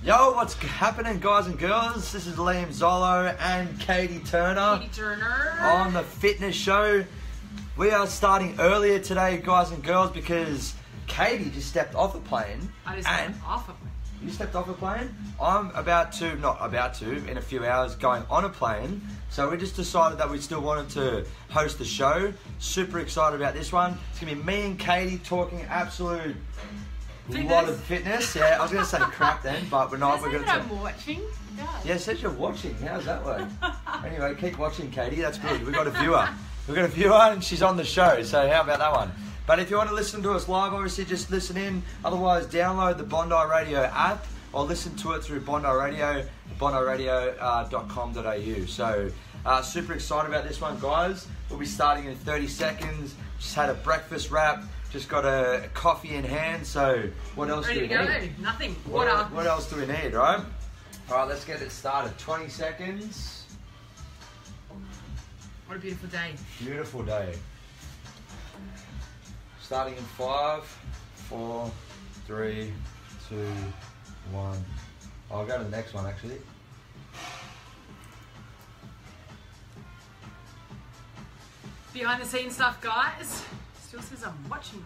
Yo, what's happening, guys and girls? This is Liam Zollo and Katie Turner on the fitness show. We are starting earlier today, guys and girls, because Katie just stepped off a plane. I just stepped off a plane. You stepped off a plane? I'm in a few hours, going on a plane. So we just decided that we still wanted to host the show. Super excited about this one. It's going to be me and Katie talking absolute lot of fitness. Yeah, I was going to say crap then, but we're not. We're going to. I'm watching. Yeah, it says you're watching. How's that work? Anyway, keep watching, Katie. That's good. We've got a viewer. We've got a viewer and she's on the show. So how about that one? But if you want to listen to us live, obviously just listen in. Otherwise, download the Bondi Radio app or listen to it through Bondi Radio, bondiradio.com.au. So super excited about this one, guys. We'll be starting in 30 seconds. Just had a breakfast wrap. Just got a coffee in hand, so what else do we need? Nothing. Water. What else do we need, right? Alright, let's get it started. 20 seconds. What a beautiful day. Beautiful day. Starting in 5, 4, 3, 2, 1. I'll go to the next one, actually. Behind the scenes stuff, guys. Still says I'm watching.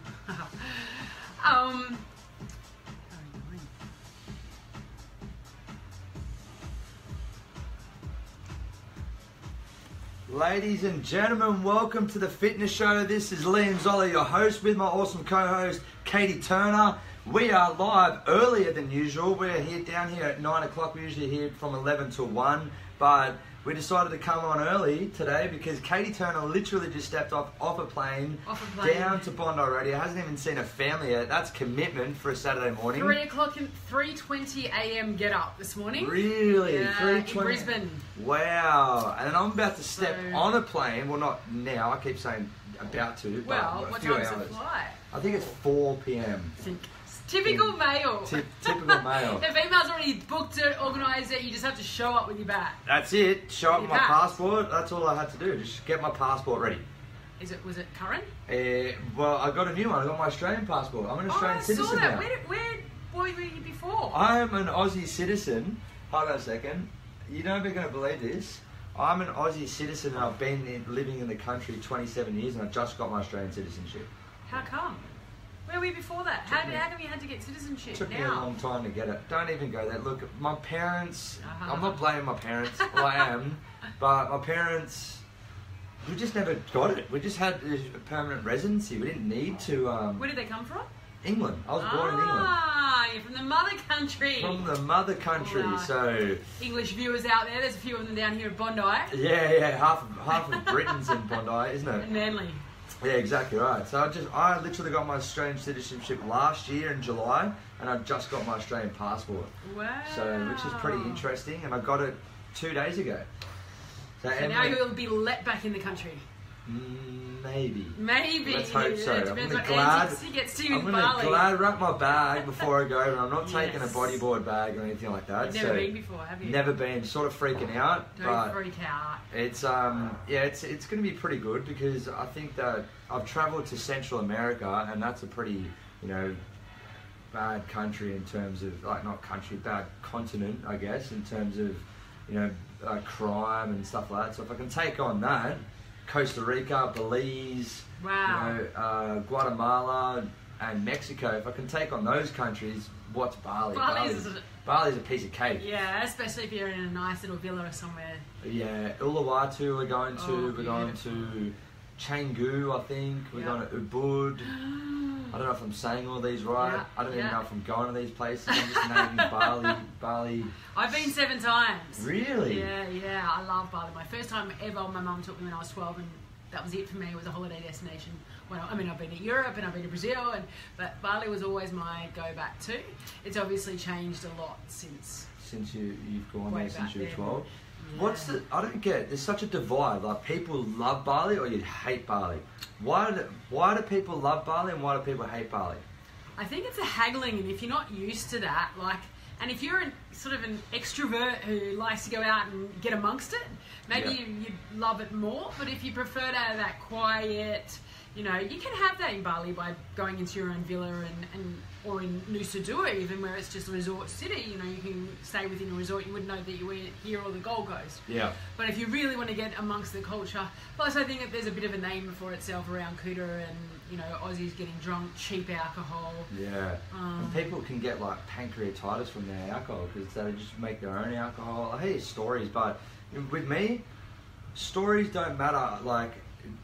Ladies and gentlemen, welcome to the fitness show. This is Liam Zollo, your host, with my awesome co-host, Katie Turner. We are live earlier than usual. We're here down here at 9 o'clock. We're usually here from 11 to 1, but we decided to come on early today because Katie Turner literally just stepped off a plane down to Bondi Radio. Hasn't even seen her family yet. That's commitment for a Saturday morning. 3 o'clock and 3:20 a.m. get up this morning. Really? Yeah, 3:20. in Brisbane. Wow. And I'm about to step on a plane. Well, not now. I keep saying about to. Well, but what a few time's hours. the flight? I think it's 4 p.m. Typical male. Typical male. The female's already booked it, organised it. You just have to show up with your bag. That's it. Show up my passport. That's all I had to do. Just get my passport ready. Was it current? Well, I got a new one. I got my Australian passport. I'm an Australian citizen I saw that. now. Where were you before? I'm an Aussie citizen. Hold on a second. You're not going to believe this. I'm an Aussie citizen and I've been living in the country 27 years and I just got my Australian citizenship. How come? Where were you before that? How come you had to get citizenship Took now? me a long time to get it. Don't even go there. Look, my parents, I'm not blaming my parents, well I am, but my parents, we just never got it. We just had a permanent residency. We didn't need to. Where did they come from? England. I was born in England. Ah, you're from the mother country. From the mother country, so. English viewers out there, there's a few of them down here at Bondi. Yeah, half of Britain's in Bondi, isn't it? And Manly. Yeah, exactly right. So I literally got my Australian citizenship last year in July, and I just got my Australian passport. Wow. So, which is pretty interesting, and I got it 2 days ago. So now you'll be let back in the country. Maybe. Let's hope so. It depends what antics he gets to in Bali. I'm glad wrap my bag before I go, and I'm not taking a bodyboard bag or anything like that. You've never been before, have you? Never been. Sort of freaking out. Don't freak out. It's it's going to be pretty good because I think that I've travelled to Central America, and that's a pretty bad country in terms of bad continent, I guess, in terms of crime and stuff like that. So if I can take on that. Costa Rica, Belize, Guatemala, and Mexico. If I can take on those countries, what's Bali? Bali's a piece of cake. Yeah, especially if you're in a nice little villa or somewhere. Yeah, Uluwatu we're going to. We're going to Canggu, I think. We're going to Ubud. I don't know if I'm saying all these right. Yeah, I don't even know if I'm going to these places. I'm just naming Bali. I've been 7 times. Really? Yeah. I love Bali. My first time ever, my mum took me when I was 12, and that was it for me. It was a holiday destination. I've been to Europe and I've been to Brazil, but Bali was always my go-back to. It's obviously changed a lot since you've gone there since you were 12. Yeah. I don't get it. There's such a divide. Like, people love Bali or you hate Bali. Why do people love Bali and why do people hate Bali? I think it's a haggling, and if you're not used to that, and if you're an extrovert who likes to go out and get amongst it, maybe you'd love it more. But if you prefer to have that quiet, you can have that in Bali by going into your own villa and or in Nusa Dua even, where it's just a resort city, you know, you can stay within a resort, you wouldn't know that you were here or the Gold Coast. Yeah. But if you really want to get amongst the culture, plus I think that there's a bit of a name for itself around Kuta and, you know, Aussies getting drunk, cheap alcohol. Yeah. And people can get like pancreatitis from their alcohol because they just make their own alcohol. I hear stories, but with me, stories don't matter. Like,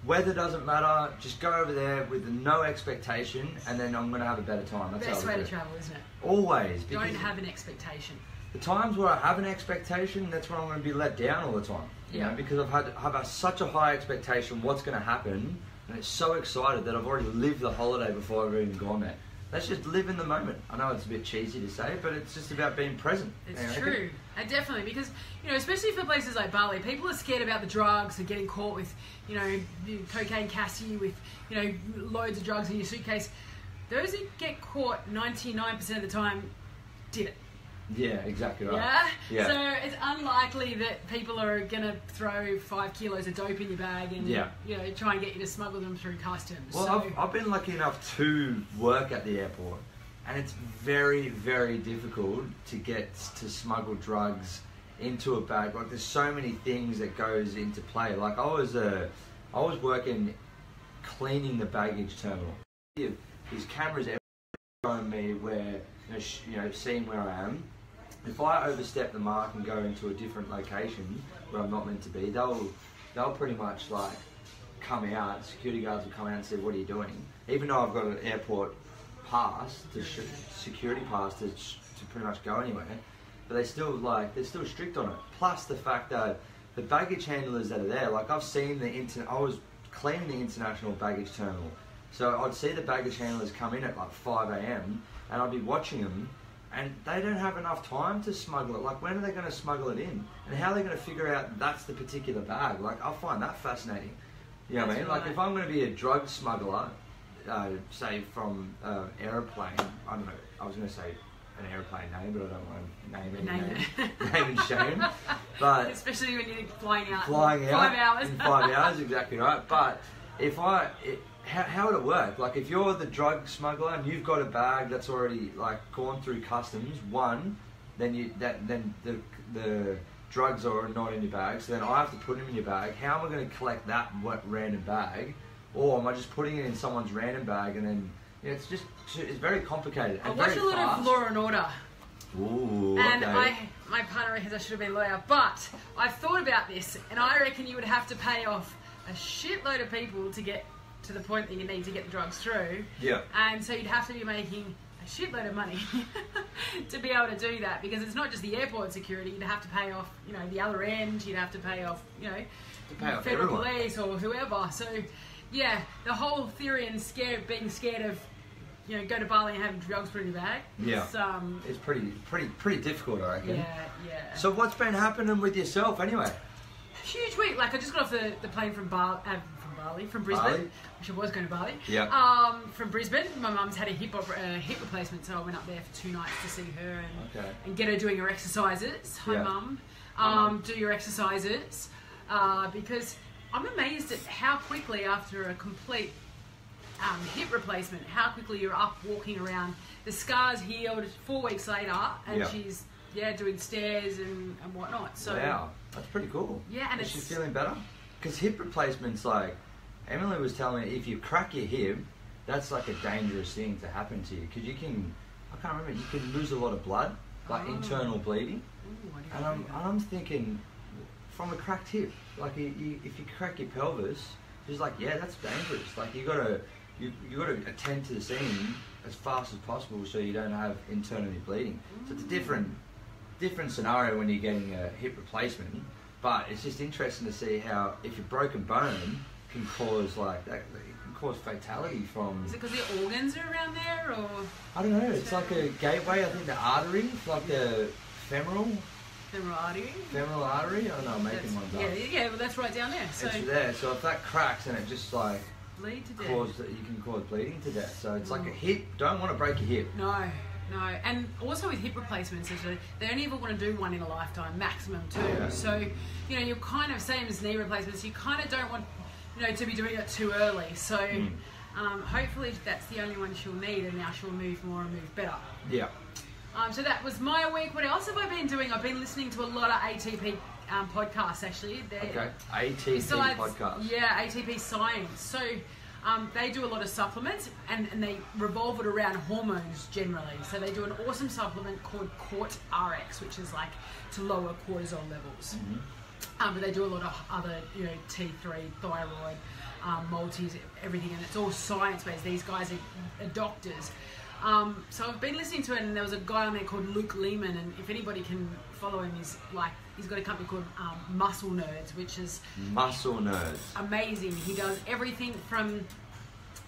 weather doesn't matter. Just go over there with no expectation, and then I'm going to have a better time. That's Best how I way do to travel, isn't it? Always. Don't have an expectation. The times where I have an expectation, that's when I'm going to be let down all the time. You know, because I've such a high expectation what's going to happen, and it's so excited that I've already lived the holiday before I've even gone there. Let's just live in the moment. I know it's a bit cheesy to say, but it's just about being present. It's true. Definitely, because, you know, especially for places like Bali, people are scared about the drugs and getting caught with, you know, cocaine cassie with, you know, loads of drugs in your suitcase. Those that get caught 99% of the time did it. Yeah, exactly right. Yeah? Yeah. So it's unlikely that people are going to throw 5 kilos of dope in your bag and, you know, try and get you to smuggle them through customs. Well, so, I've been lucky enough to work at the airport, and it's very, very difficult to get to smuggle drugs into a bag. Like, there's so many things that goes into play. Like, I was working cleaning the baggage terminal. There's cameras everywhere showing me where, you know, seeing where I am. If I overstep the mark and go into a different location where I'm not meant to be, they'll pretty much like come out. Security guards will come out and say, "What are you doing?" Even though I've got an airport pass, security pass to pretty much go anywhere, but they're still strict on it. Plus the fact that the baggage handlers that are there, like I've seen I was cleaning the international baggage terminal, so I'd see the baggage handlers come in at like 5 a.m. and I'd be watching them. And they don't have enough time to smuggle it. Like, when are they going to smuggle it in? And how are they going to figure out that's the particular bag? Like, I find that fascinating. You know what I mean? Like, if I'm going to be a drug smuggler, say from aeroplane, I don't know, I was going to say an aeroplane name, but I don't want to name and shame. But especially when you're flying out 5 hours. In 5 hours, exactly right. But how would it work? Like, if you're the drug smuggler and you've got a bag that's already like gone through customs, then the drugs are not in your bag, so then I have to put them in your bag. How am I going to collect that random bag? Or am I just putting it in someone's random bag and then it's very complicated and I watch very a lot of Law and Order. Ooh, and okay. my partner reckons I should have been a lawyer, but I've thought about this, and I reckon you would have to pay off a shitload of people to get to the point that you need to get the drugs through. Yeah. And so you'd have to be making a shitload of money to be able to do that, because it's not just the airport security. You'd have to pay off, you know, the other end. You'd have to pay off, you know, federal police or whoever. So, yeah, the whole theory and being scared of, you know, go to Bali and have drugs put in your bag. Yeah. It's pretty difficult, I reckon. Yeah. So what's been happening with yourself anyway? Huge week. Like, I just got off the plane from Brisbane, which I was going to Bali. Yeah. From Brisbane, my mum's had a hip replacement, so I went up there for 2 nights to see her and get her doing her exercises. Hi, Mum. Do your exercises, because I'm amazed at how quickly after a complete hip replacement, how quickly you're up walking around. The scar's healed 4 weeks later, and she's doing stairs and whatnot. So wow, that's pretty cool. Yeah, and is she feeling better? Because hip replacements, like Emily was telling me, if you crack your hip, that's like a dangerous thing to happen to you. Because I can't remember, you can lose a lot of blood, like internal bleeding. Ooh, and I'm thinking, from a cracked hip, like if you crack your pelvis, it's like, that's dangerous. Like you gotta attend to the scene as fast as possible so you don't have internally bleeding. So it's a different scenario when you're getting a hip replacement. But it's just interesting to see how, if your broken bone can cause like that, it can cause fatality from. Is it because the organs are around there, or? I don't know. It's like a gateway. I think the artery, like the femoral artery. Femoral artery. I don't know. I'm making one up. Yeah. Well, that's right down there. So it's there. So if that cracks and it just like bleed to death, you can cause bleeding to death. So it's like a hip. Don't want to break your hip. No. And also with hip replacements, they only ever want to do one in a lifetime, maximum 2. Yeah. So, you know, you're kind of same as knee replacements. You kind of don't want, you know, to be doing it too early. So, Hopefully that's the only one she'll need, and now she'll move more and move better. Yeah. So that was my week. What else have I been doing? I've been listening to a lot of ATP podcasts, actually. Okay. ATP podcasts. Yeah, ATP Science. So they do a lot of supplements, and they revolve it around hormones generally. So they do an awesome supplement called Court RX, which is like to lower cortisol levels. Mm-hmm. But they do a lot of other, T3, thyroid, multis, everything, and it's all science-based. These guys are doctors. So I've been listening to it, and there was a guy on there called Luke Lehman, and if anybody can follow him, he's got a company called Muscle Nerds, which is Muscle Nerds. Amazing. He does everything from,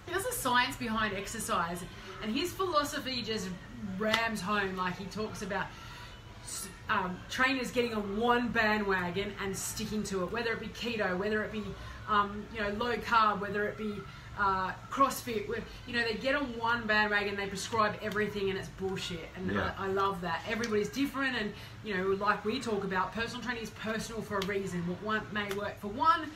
he does the science behind exercise, and his philosophy just rams home. Like, he talks about trainers getting on one bandwagon and sticking to it, whether it be keto, whether it be low carb, whether it be CrossFit, where they get on one bandwagon, they prescribe everything, and it's bullshit. And yeah. I love that. Everybody's different, and like we talk about, personal training is personal for a reason. What one may work for one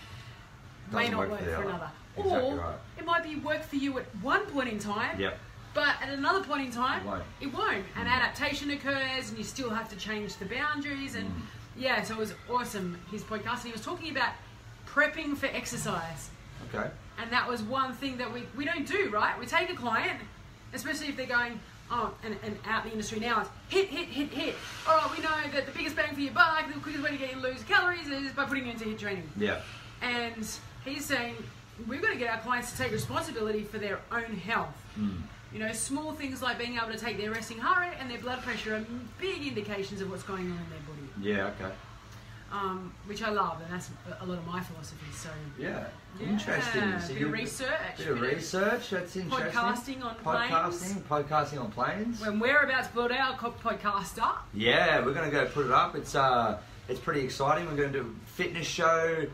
may not work for another. Exactly or right. It might be work for you at one point in time. Yep. But at another point in time, it won't. And adaptation occurs, and you still have to change the boundaries. And yeah, so it was awesome, his podcast. And he was talking about prepping for exercise. Okay. And that was one thing that we don't do, right? We take a client, especially if they're going, and out in the industry now, it's hit. All right, we know that the biggest bang for your buck, the quickest way to get you to lose calories is by putting you into HIIT training. Yeah. And he's saying, we've got to get our clients to take responsibility for their own health. Small things like being able to take their resting heart rate and their blood pressure are big indications of what's going on in their body. Yeah, okay. Which I love, and that's a lot of my philosophy. So yeah. Interesting. So bit of research. Bit of research. That's interesting. Podcasting on planes. When we're about to put our podcast up. Yeah, we're going to go put it up. It's pretty exciting. We're going to do a fitness show.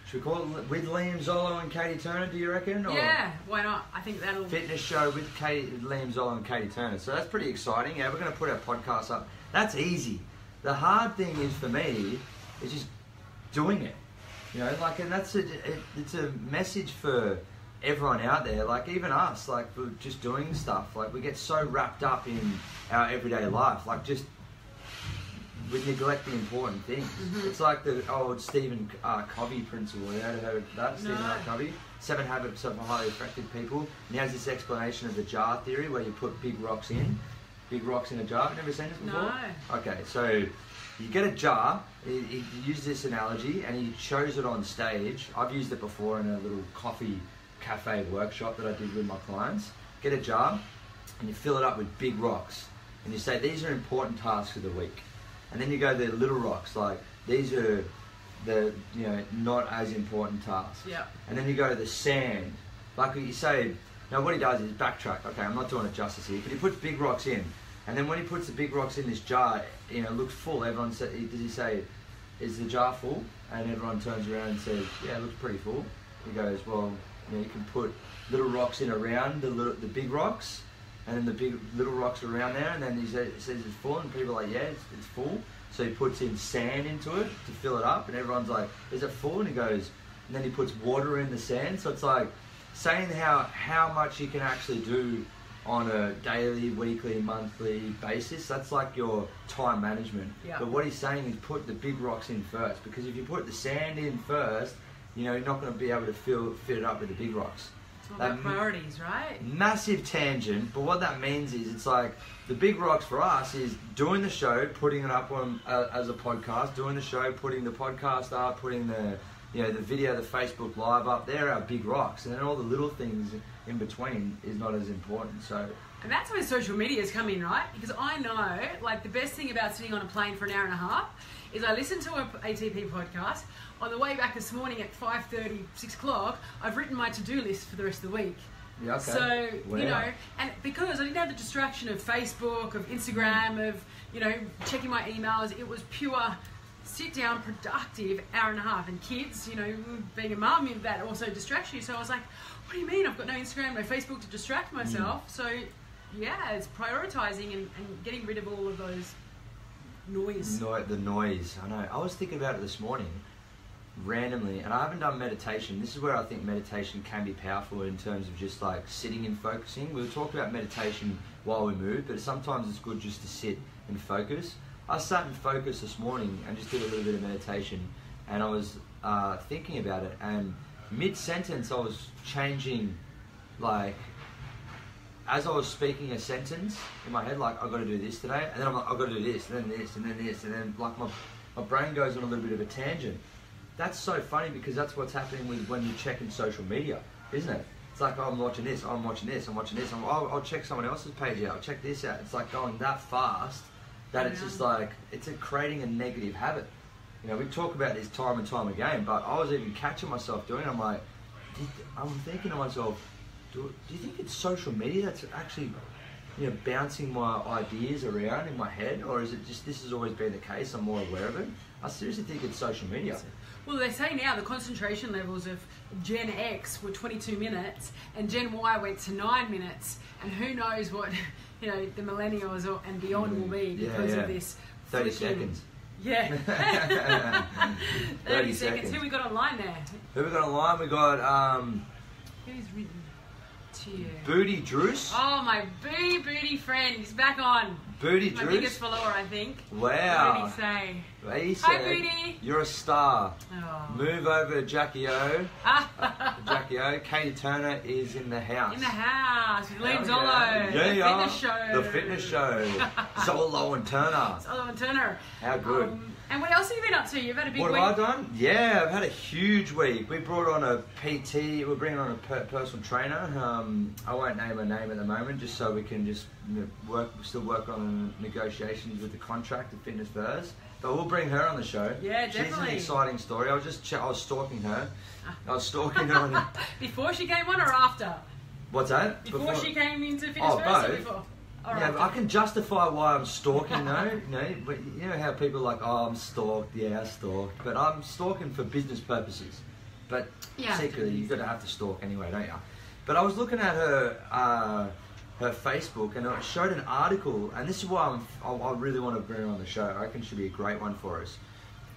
Should we call it with Liam Zollo and Katie Turner? Do you reckon? Or yeah, why not? I think that'll fitness show with Liam Zollo and Katie Turner. So that's pretty exciting. Yeah, we're going to put our podcast up. That's easy. The hard thing is for me is just doing it. And that's it's a message for everyone out there, like even us, like for just doing stuff. Like we get so wrapped up in our everyday life, like just we neglect the important things. It's like the old Stephen Covey principle. You ever heard of that? Stephen Covey, 7 Habits of Highly Effective People. And he has this explanation of the jar theory where you put big rocks in a jar. Never seen this before? No. Okay, so you get a jar. He uses this analogy and he shows it on stage. I've used it before in a little coffee cafe workshop that I did with my clients. Get a jar and you fill it up with big rocks. And you say, these are important tasks of the week. And then you go the little rocks, like these are the not as important tasks. Yeah. And then you go to the sand, like you say. Now what he does is backtrack. Okay, I'm not doing it justice here, but he puts big rocks in, and then when he puts the big rocks in this jar, it looks full. Everyone says, does he say, is the jar full? And everyone turns around and says, yeah, it looks pretty full. He goes, well, you can put little rocks in around the big rocks. And then the big little rocks around there, and then he says it's full, and people are like, yeah, it's full. So he puts in sand into it to fill it up, and everyone's like, is it full? And he goes, and then he puts water in the sand. So it's like saying how much you can actually do on a daily, weekly, monthly basis. That's like your time management. Yeah. But what he's saying is put the big rocks in first, because if you put the sand in first, you're not going to be able to fit it up with the big rocks. It's all about priorities, right? Massive tangent, but what that means is it's like the big rocks for us is doing the show, putting it up on as a podcast, doing the show, putting the podcast up, putting the the video, the Facebook Live up. They're our big rocks, and then all the little things in between is not as important. So. And that's where social media has come in, right? Because I know, like, the best thing about sitting on a plane for an hour and a half is I listened to an ATP podcast. On the way back this morning at 5:30, 6 o'clock, I've written my to-do list for the rest of the week. Yeah, okay. So, Wow. and because I didn't have the distraction of Facebook, of Instagram, of, checking my emails, it was pure sit down, productive hour and a half. And kids, being a mum, that also distracts you. So I was like, what do you mean? I've got no Instagram, no Facebook to distract myself. So, yeah, it's prioritising and getting rid of all of those noise. The noise, I know. I was thinking about it this morning. randomly, and I haven't done meditation. This is where I think meditation can be powerful in terms of just like sitting and focusing. We'll talk about meditation while we move, but sometimes it's good just to sit and focus. I sat and focused this morning and just did a little bit of meditation, and I was thinking about it, and mid-sentence I was changing, like as I was speaking a sentence in my head, like I've got to do this today, and then I'm like, I've got to do this, and then this, and then this, and then like my brain goes on a little bit of a tangent. That's so funny because that's what's happening with when you're checking social media, isn't it? It's like, oh, I'm watching this, I'm watching this, I'm watching this, I'll check someone else's page out, I'll check this out. It's like going that fast that it's just like, it's creating a negative habit. You know, we talk about this time and time again, but I was even catching myself doing it. I'm like, I'm thinking to myself, do you think it's social media that's actually, you know, bouncing my ideas around in my head, or is it just this has always been the case, I'm more aware of it? I seriously think it's social media. Well, they say now the concentration levels of Gen X were 22 minutes and Gen Y went to 9 minutes, and who knows what, you know, the millennials and beyond will be because of this 30 seconds. Yeah. 30 seconds. Who we got online there? Who we got online? We got Who's written to you? Booty Druce. Oh, my booty friend. He's back on. Booty My Druce. biggest follower, I think. Wow. What did he say? Well, he Hi, said, Booty. you're a star. Oh. Move over to Jackie O. Jackie O. Katie Turner is in the house. In the house with Liam Zollo. Yeah, The yeah. fitness show. The fitness show. Zollo and Turner. Zollo and Turner. How good. And what else have you been up to? You've had a big What week. have I done? Yeah, I've had a huge week. We brought on a PT. We're bringing on a personal trainer. I won't name her name at the moment, just so we can just still work on the negotiations with the contract of Fitness First. But we'll bring her on the show. Yeah, definitely. She's an exciting story. I was stalking her. I was stalking her on the... Before she came on or after? What's that? Before she came into Fitness First both. or before? Yeah, I can justify why I'm stalking though. But you know how people are like, oh, I'm stalked. Yeah, I stalked. But I'm stalking for business purposes. But secretly, you've got to have to stalk anyway, don't you? But I was looking at her Facebook, and it showed an article, and this is why I really want to bring her on the show. I reckon she'd be a great one for us.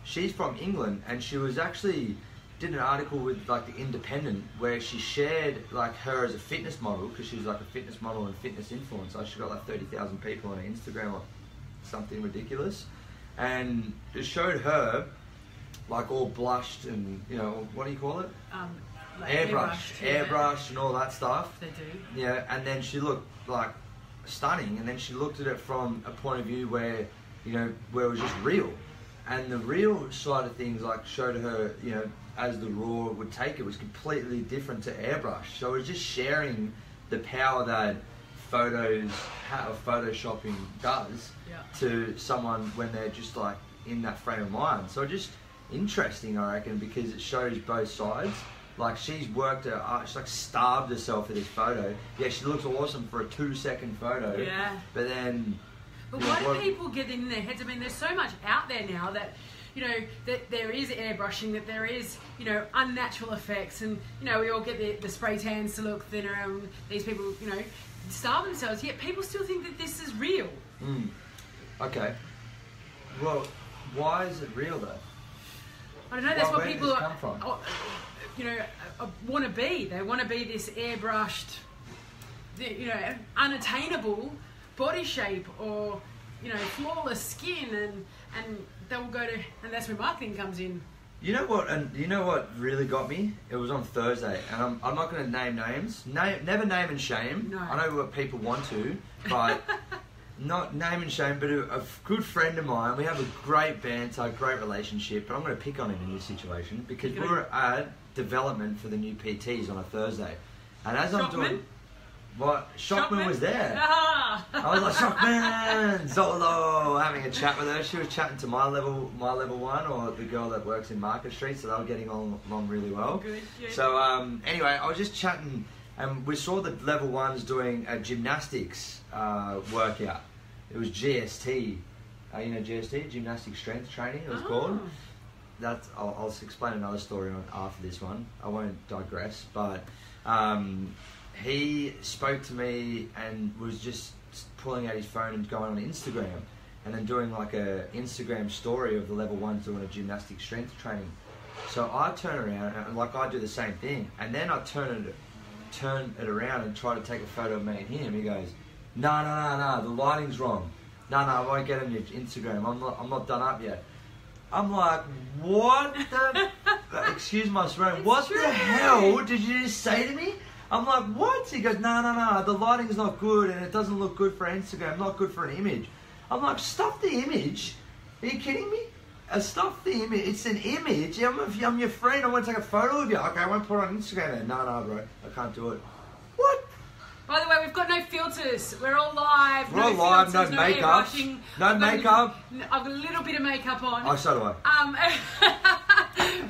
She's from England, and she was actually did an article with like the Independent where she shared like her as a fitness model, because she's like a fitness model and fitness influencer. She got like 30,000 people on her Instagram or something ridiculous, and it showed her like all blushed and, you know, what do you call it? Like airbrush and all that stuff. They do. Yeah, and then she looked like stunning, and then she looked at it from a point of view where, you know, where it was just real. And the real side of things like showed her, you know, as the raw would take it, was completely different to airbrush. So it was just sharing the power that photoshopping does to someone when they're just like in that frame of mind. So just interesting, I reckon, because it shows both sides. Like she's worked her, she's like starved herself for this photo. Yeah, she looks awesome for a 2-second photo. Yeah. But then... But why do people get in their heads? I mean, there's so much out there now that, you know, that there is airbrushing, that there is, you know, unnatural effects, and, you know, we all get the spray tans to look thinner, and these people, you know, starve themselves, yet people still think that this is real. Okay. Well, why is it real though? I don't know, that's what people come from? You know, want to be. They want to be this airbrushed, you know, unattainable body shape, or, you know, flawless skin, and they'll go to, and that's where marketing comes in. You know what? And you know what really got me? It was on Thursday, and I'm not going to name names. Never name and shame. No. I know what people want to, but not name and shame. But a good friend of mine. We have a great banter, great relationship. But I'm going to pick on him in this situation because we were at development for the new PTs on a Thursday, and as I'm doing. What? Shockman was there. Ah. I was like, Shockman! Zollo! Having a chat with her. She was chatting to my level one, or the girl that works in Market Street, so they were getting along really well. Good. So, anyway, I was just chatting, and we saw the level ones doing a gymnastics workout. It was GST. You know GST? Gymnastic Strength Training, it was called. I'll explain another story after this one. I won't digress, but... he spoke to me and was just pulling out his phone and going on Instagram, and then doing like a Instagram story of the level ones doing a gymnastic strength training. So I turn around and like I do the same thing, and then I turn it around and try to take a photo of me and him. He goes, no, the lighting's wrong. No, I won't get on your Instagram. I'm not done up yet. I'm like, what the? Excuse my swearing. What the hell did you just say to me? I'm like, what? He goes, no, the lighting's not good and it doesn't look good for Instagram, not good for an image. I'm like, stuff the image. Are you kidding me? Stuff the image. It's an image. I'm your friend. I want to take a photo of you. Okay, I won't put it on Instagram then. No, bro. I can't do it. What? By the way, we've got no filters. We're all live. We're all live. No makeup. No makeup. I've got a little bit of makeup on. Oh, so do I.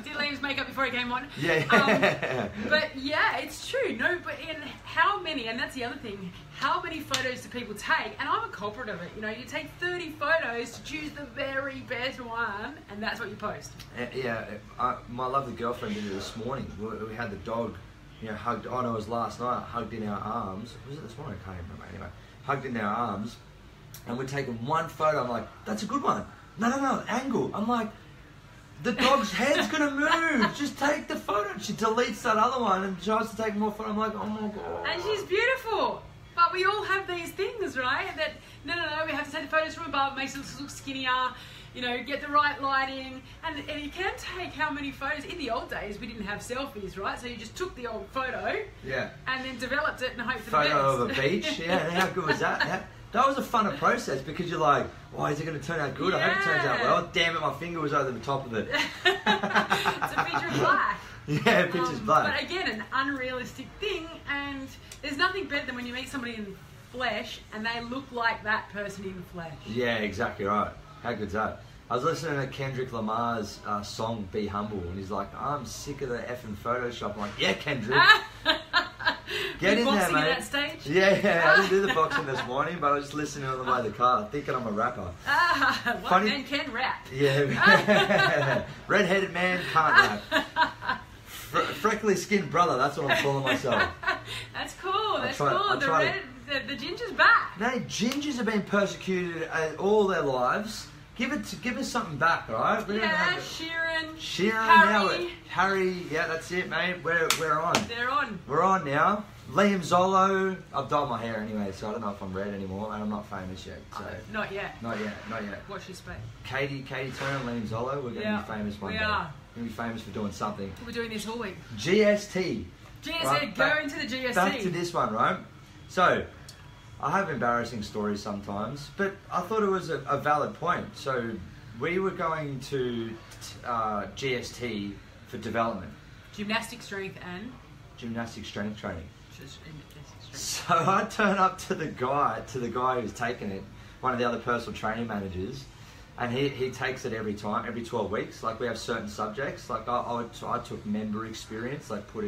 Did Liam's makeup before he came on. Yeah. But yeah, it's true. No, but in how many, and that's the other thing, how many photos do people take? And I'm a culprit of it. You know, you take 30 photos to choose the very best one, and that's what you post. Yeah. My lovely girlfriend did it this morning. We had the dog, you know, hugged. Oh no, it was last night. Hugged in our arms. Was it this morning? I can't remember. Anyway, hugged in our arms, and we're taking one photo. I'm like, that's a good one. No, angle. I'm like, the dog's head's gonna move. Just take the photo. And she deletes that other one and tries to take more photo. I'm like, oh my god. And she's beautiful. But we all have these things, right? That no, we have to take the photos from above, makes us look skinnier. You know, get the right lighting, and you can take how many photos. In the old days, we didn't have selfies, right? So you just took the old photo, and then developed it and hoped for the best. Photo of a beach, yeah. How good was that? Yeah. That was a funner process because you're like, why is it going to turn out good? I hope it turns out well. Damn it, my finger was over the top of it. It's a picture of black. Yeah, picture's black. But again, an unrealistic thing, and there's nothing better than when you meet somebody in flesh and they look like that person in flesh. Yeah, exactly right. How good's that? I was listening to Kendrick Lamar's song Be Humble, and he's like, I'm sick of the effing Photoshop. I'm like, yeah, Kendrick. Get in there, mate. At that stage? Yeah, I didn't do the boxing this morning, but I was just listening on the way to the car, thinking I'm a rapper. One man can rap. Yeah. Red-headed man can't rap. Freckly skinned brother, that's what I'm calling myself. That's cool, the ginger's back. No, gingers have been persecuted all their lives. Give us something back, alright? Yeah, Sheeran, Harry, yeah, that's it, mate. We're on. They're on. We're on now. Liam Zollo. I've dyed my hair anyway, so I don't know if I'm red anymore, and I'm not famous yet. So not yet. Not yet. Watch your space. Katie Turner, Liam Zollo. We're going to be famous one day. We are. We're going to be famous for doing something. We're doing this all week. GST. Right? Go into the GST. Back to this one, right? So, I have embarrassing stories sometimes, but I thought it was a valid point. So we were going to GST for development. Gymnastic strength training. So I turn up to the guy who's taking it, one of the other personal training managers, and he takes it every 12 weeks. Like we have certain subjects. Like I took member experience, like put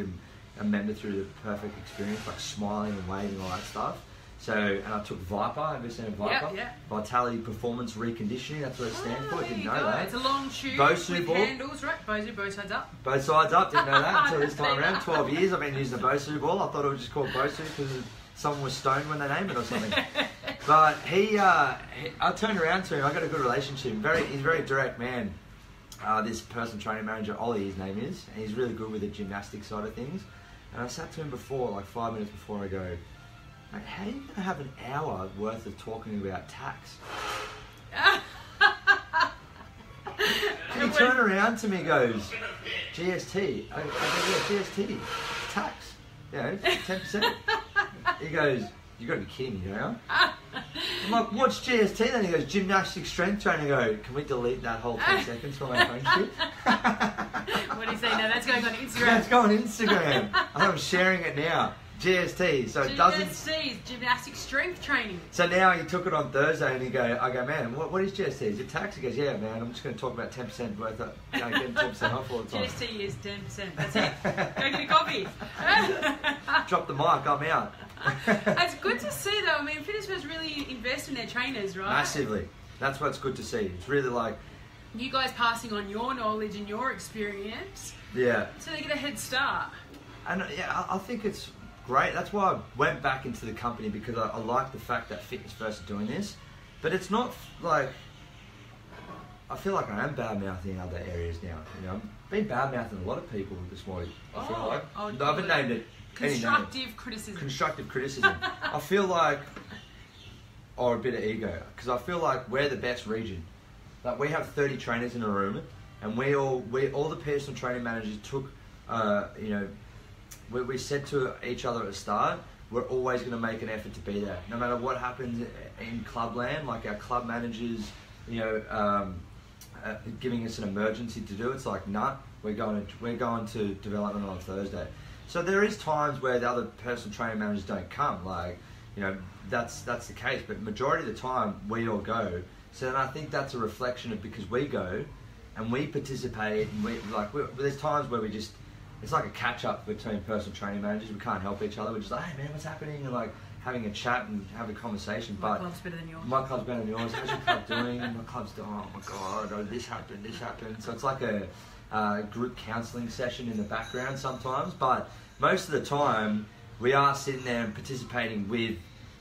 a member through the perfect experience, like smiling and waving, all that stuff. So, and I took Viper. Have you seen Viper? Yeah. Vitality Performance Reconditioning. That's what it stands for. Didn't know that. It's a long tube Bosu with ball. Handles, right? both sides up. Both sides up. Didn't know that until this time around. 12 years I've been using a Bosu ball. I thought it was just called Bosu because someone was stoned when they named it or something. But I turned around to him. I got a good relationship. He's a very direct man. This person training manager, Ollie, his name is, and he's really good with the gymnastic side of things. And I sat to him before, like 5 minutes before, I go, mate, how are you going to have an hour worth of talking about tax? And he turned around to me and goes, GST. I go, yeah, GST. Tax. You know, 10%. He goes, you got to be kidding me, you know? I'm like, what's GST then? He goes, gymnastic strength training. I go, can we delete that whole 10 seconds from our phone shit? What do you say now? That's going on Instagram. That's going on Instagram. I'm sharing it now. GST. So it doesn't. GST, gymnastic strength training. So now he took it on Thursday and I go, man, what is GST? Is it tax? He goes, yeah, man, I'm just going to talk about 10% worth of, getting 10% off all the time. GST is 10%. That's it. Go get a coffee. Drop the mic, I'm out. It's good to see though. I mean, Fitness First really invest in their trainers, right? Massively. That's what's good to see. It's really like you guys passing on your knowledge and your experience. Yeah. So they get a head start. And yeah, I think it's great. That's why I went back into the company because I like the fact that Fitness First are doing this. But it's not like I feel like I am bad mouthing other areas now. You know, I've been bad mouthing a lot of people this morning. I feel like I haven't named it. Constructive criticism. Constructive criticism. I feel like, or a bit of ego, because I feel like we're the best region. Like we have 30 trainers in a room, and we all the personal training managers took, you know, we said to each other at the start, we're always going to make an effort to be there, no matter what happens in clubland. Like our club managers, you know, giving us an emergency to do. It's like, nah, we're going to development on Thursday. So there is times where the other personal training managers don't come. Like, you know, that's the case. But majority of the time, we all go. So then I think that's a reflection of because we go and we participate, and there's times where we just, it's like a catch up between personal training managers. We can't help each other. We're just like, hey man, what's happening? And like having a chat and have a conversation. My club's better than yours. My club's better than yours. How's your club doing? My club's doing, oh my God, oh, this happened. So it's like a group counselling session in the background sometimes. But most of the time, we are sitting there and participating with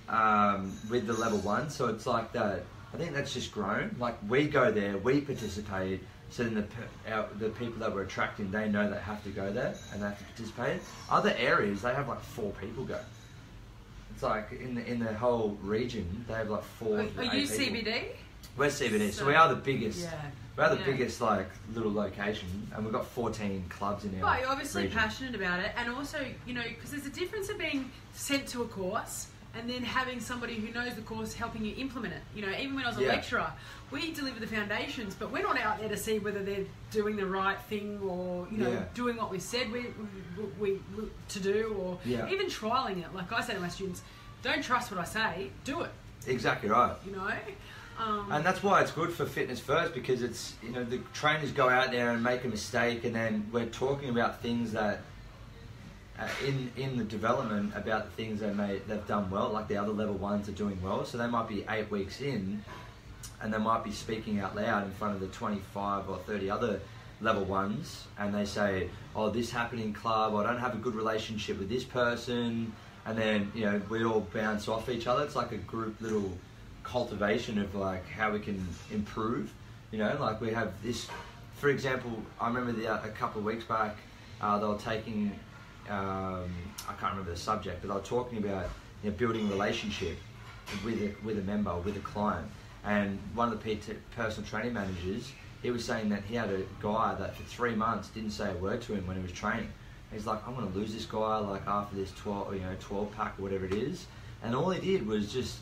the level one. So it's like that. I think that's just grown. Like we go there, we participate. So then the people that we're attracting, they know they have to go there and they have to participate. Other areas, they have like 4 people go. It's like in the whole region, they have like 4. Are you CBD? We're CBD, so we are the biggest. Yeah. We are the biggest like little location, and we've got 14 clubs in our. But you're obviously region. passionate about it, and also you know because there's a difference of being sent to a course and then having somebody who knows the course helping you implement it. You know, even when I was a lecturer, we deliver the foundations, but we're not out there to see whether they're doing the right thing or, you know, doing what we said we to do, or even trialling it. Like I say to my students, don't trust what I say, do it. Exactly right. You know? And that's why it's good for Fitness First, because it's, you know, the trainers go out there and make a mistake, and then we're talking about things that in the development about the things they've done well, like the other level ones are doing well. So they might be 8 weeks in, and they might be speaking out loud in front of the 25 or 30 other level ones, and they say, oh, this happened in club, I don't have a good relationship with this person, and then, you know, we all bounce off each other. It's like a group little cultivation of like how we can improve. You know, like we have this, for example, I remember a couple of weeks back, they were taking, I can't remember the subject, but they were talking about, you know, building a relationship with a member, with a client. And one of the personal training managers, he was saying that he had a guy that for 3 months didn't say a word to him when he was training. He's like, I'm going to lose this guy like after this 12 pack or whatever it is. And all he did was just,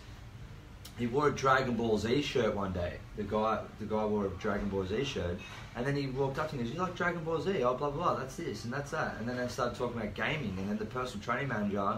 he wore a Dragon Ball Z shirt one day. The guy wore a Dragon Ball Z shirt, and then he walked up to me and he goes, you like Dragon Ball Z? Oh, blah, blah, that's this and that's that. And then they started talking about gaming, and then the personal training manager,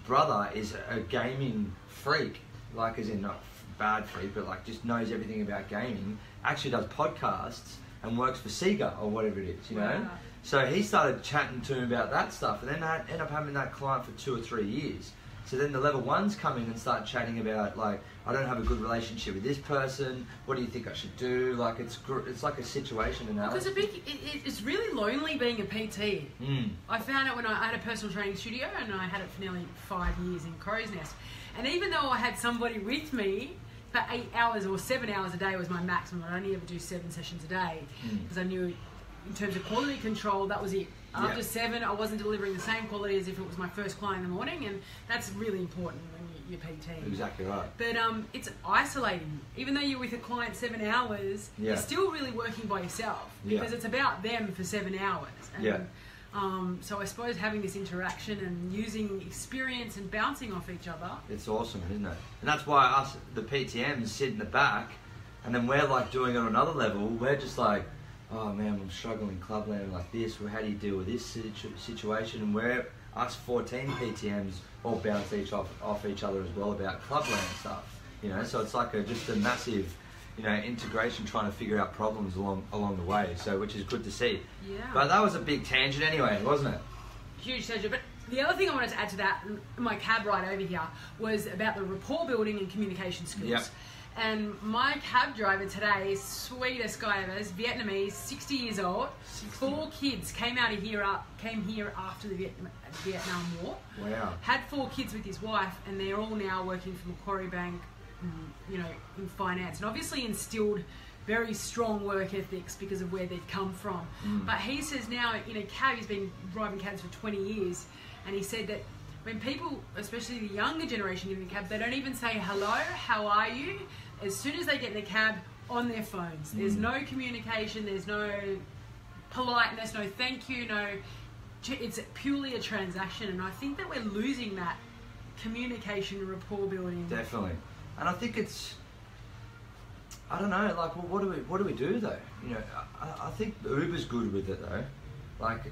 brother, is a gaming freak, like as in not bad freak, but like just knows everything about gaming, actually does podcasts and works for Sega or whatever it is, you know? Wow. So he started chatting to him about that stuff, and then I ended up having that client for 2 or 3 years. So then the level ones come in and start chatting about, like, I don't have a good relationship with this person. What do you think I should do? Like, it's like a situation analysis. Because it's really lonely being a PT. I found it when I had a personal training studio, and I had it for nearly 5 years in Crow's Nest. And even though I had somebody with me for 8 hours or 7 hours a day was my maximum, I'd only ever do 7 sessions a day, because I knew in terms of quality control, that was it. After 7, I wasn't delivering the same quality as if it was my first client in the morning, and that's really important when you're PT. Exactly right. But it's isolating. Even though you're with a client 7 hours, you're still really working by yourself, because it's about them for 7 hours. And, so I suppose having this interaction and using experience and bouncing off each other. It's awesome, isn't it? And that's why us, the PTMs, sit in the back, and then we're like doing it on another level. We're just like, oh man, I'm struggling in clubland like this. Well, how do you deal with this situation? And we're, us 14 PTMs all bounce off each other as well about clubland stuff. You know, so it's like just a massive, you know, integration, trying to figure out problems along the way. So, which is good to see. Yeah. But that was a big tangent anyway, wasn't it? Huge tangent. But the other thing I wanted to add to that, my cab ride over here, was about the rapport building and communication skills. Yep. And my cab driver today, sweetest guy ever, is Vietnamese, 60 years old, 4 kids, came here after the Vietnam War. Wow. Had 4 kids with his wife, and they're all now working for Macquarie Bank, you know, in finance, and obviously instilled very strong work ethics because of where they've come from. But he says now, cab, he's been driving cabs for 20 years, and he said that when people, especially the younger generation, get in a cab, they don't even say hello, how are you? As soon as they get in the cab, on their phones. There's no communication, there's no politeness, no thank you, it's purely a transaction, and I think that we're losing that communication and rapport building. Definitely. And I think I don't know, like, well, what do we do though? I think Uber's good with it though. Like,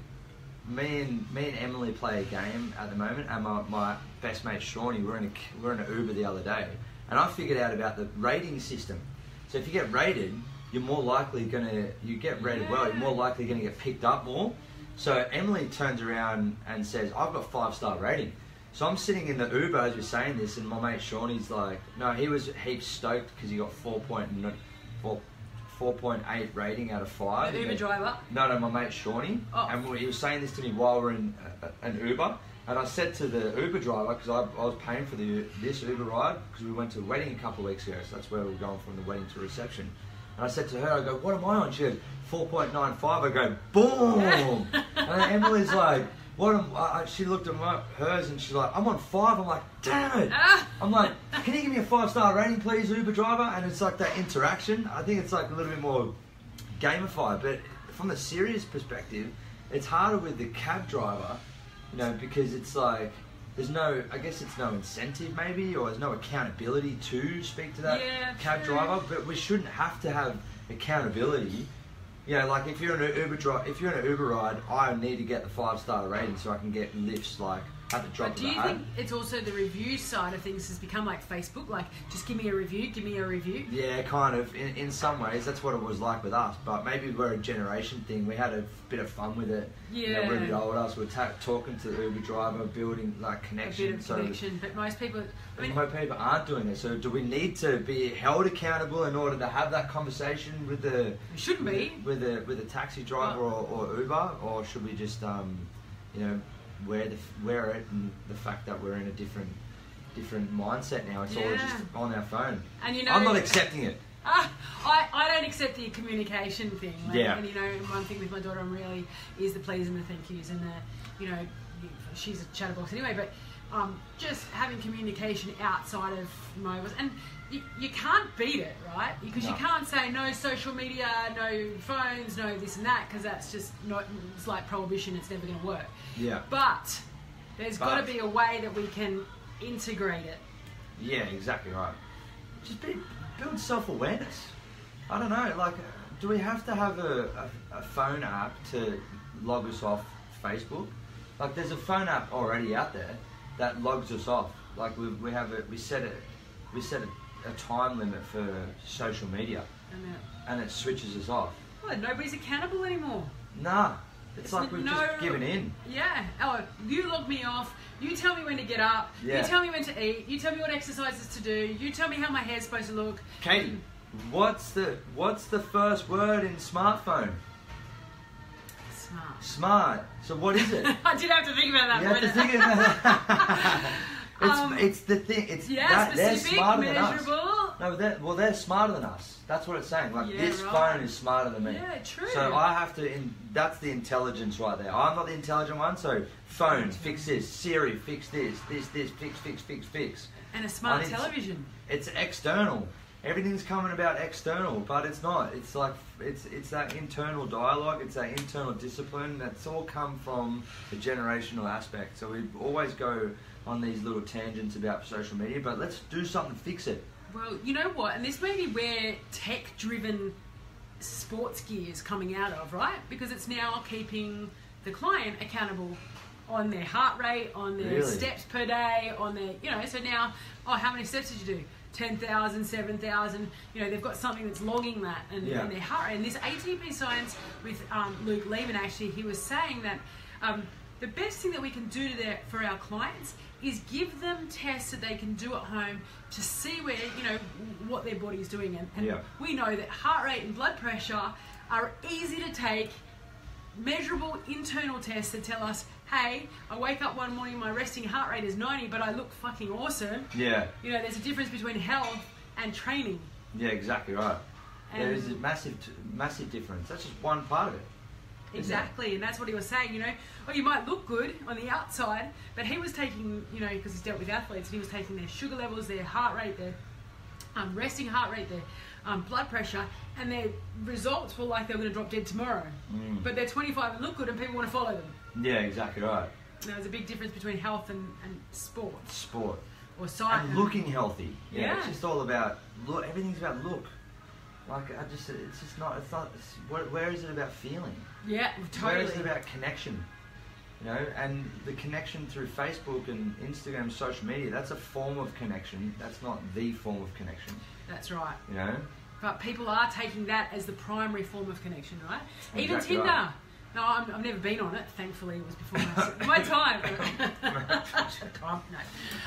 me and Emily play a game at the moment, and my best mate Shawnee, we're in an Uber the other day, and I figured out about the rating system. So if you get rated, you're more likely well, you're more likely gonna get picked up more. So Emily turns around and says, I've got 5-star rating. So I'm sitting in the Uber as you're saying this, and my mate Shawnee's like, no, he was heaps stoked because he got 4.8 rating out of 5. The Uber driver? No, my mate Shawnee. Oh. And he was saying this to me while we're in an Uber. And I said to the Uber driver, because I was paying for this Uber ride, because we went to a wedding a couple of weeks ago, so that's where we were going from the wedding to reception. And I said to her, I go, what am I on? She goes, 4.95. I go, boom! And then Emily's like, she looked at hers and she's like, I'm on 5. I'm like, damn it! I'm like, can you give me a 5-star rating, please, Uber driver? And it's like that interaction. I think it's like a little bit more gamified. But from the serious perspective, it's harder with the cab driver, because it's like, there's no incentive maybe, or there's no accountability to speak to that cab driver. But we shouldn't have to have accountability. Like if you're in an Uber ride, I need to get the 5-star rating so I can get lifts like at the drop of the hat. Do you think it's also the review side of things has become like Facebook, like just give me a review? Yeah, kind of. In some ways, that's what it was like with us. But maybe we're a generation thing. We had a bit of fun with it. Yeah. We're a bit older, so we're talking to the Uber driver, building like connection. A bit of connection, but most people... most people aren't doing it. So do we need to be held accountable in order to have that conversation with the... We shouldn't be. With a taxi driver or Uber, or should we just wear it, and the fact that we're in a different mindset now. It's all just on our phone. And I'm not accepting it. I don't accept the communication thing. Yeah. And one thing with my daughter, I'm really is the please and the thank yous and the she's a chatterbox anyway. But just having communication outside of mobiles, and you can't beat it, right? Because you can't say no social media, no phones, no this and that, because that's just not. It's like prohibition. It's never going to work. Yeah. But there's got to be a way that we can integrate it. Yeah, exactly right. Just build self-awareness. I don't know. Like, do we have to have a phone app to log us off Facebook? Like, there's a phone app already out there that logs us off. Like, we set a time limit for social media, and it switches us off. Well, nobody's accountable anymore. Nah, it's like we've just given in. Yeah. Oh, you log me off. You tell me when to get up. Yeah. You tell me when to eat. You tell me what exercises to do. You tell me how my hair's supposed to look. Katie, what's the first word in smartphone? Smart. So what is it? I did have to think about that. You have to think about that. It's the thing. It's specific, they're smarter measurable. Than us. No, they're smarter than us. That's what it's saying. Like this phone is smarter than me. Yeah, true. So I have to. That's the intelligence right there. I'm not the intelligent one. So phone, fix this. Siri, fix this. This, fix. And a smart television. It's external. Everything's coming about external, but it's not. It's like it's that internal dialogue. It's that internal discipline. That's all come from the generational aspect. So we always go on these little tangents about social media, but let's do something to fix it. Well, you know what? And this may be where tech-driven sports gear is coming out of, right? Because it's now keeping the client accountable on their heart rate, on their steps per day, on their, so now, how many steps did you do? 10,000, 7,000, they've got something that's logging that and their heart rate. And this ATP science with Luke Lehman, actually, he was saying that the best thing that we can do for our clients is give them tests that they can do at home to see where, what their body's doing. And we know that heart rate and blood pressure are easy to take, measurable internal tests that tell us, hey, I wake up one morning, my resting heart rate is 90, but I look fucking awesome. Yeah. There's a difference between health and training. Yeah, exactly right. There is a massive difference. That's just one part of it. Exactly, and that's what he was saying, you know. Oh, you might look good on the outside, but he was taking, you know, because he's dealt with athletes, and he was taking their sugar levels, their heart rate, their resting heart rate, their blood pressure, and their results were like they were going to drop dead tomorrow. But they're 25 and look good, and people want to follow them. Yeah, exactly right. Now, there's a big difference between health and sport. Sport. Or science. And looking healthy. Yeah. It's just all about look. Everything's about look. Like, it's just not, where is it about feeling? Yeah, totally. Where is it about connection? You know, and the connection through Facebook and Instagram, social media, that's a form of connection. That's not the form of connection. That's right. You know? But people are taking that as the primary form of connection, right? Exactly Even Tinder. Right. No, I've never been on it. Thankfully, it was before my time. No.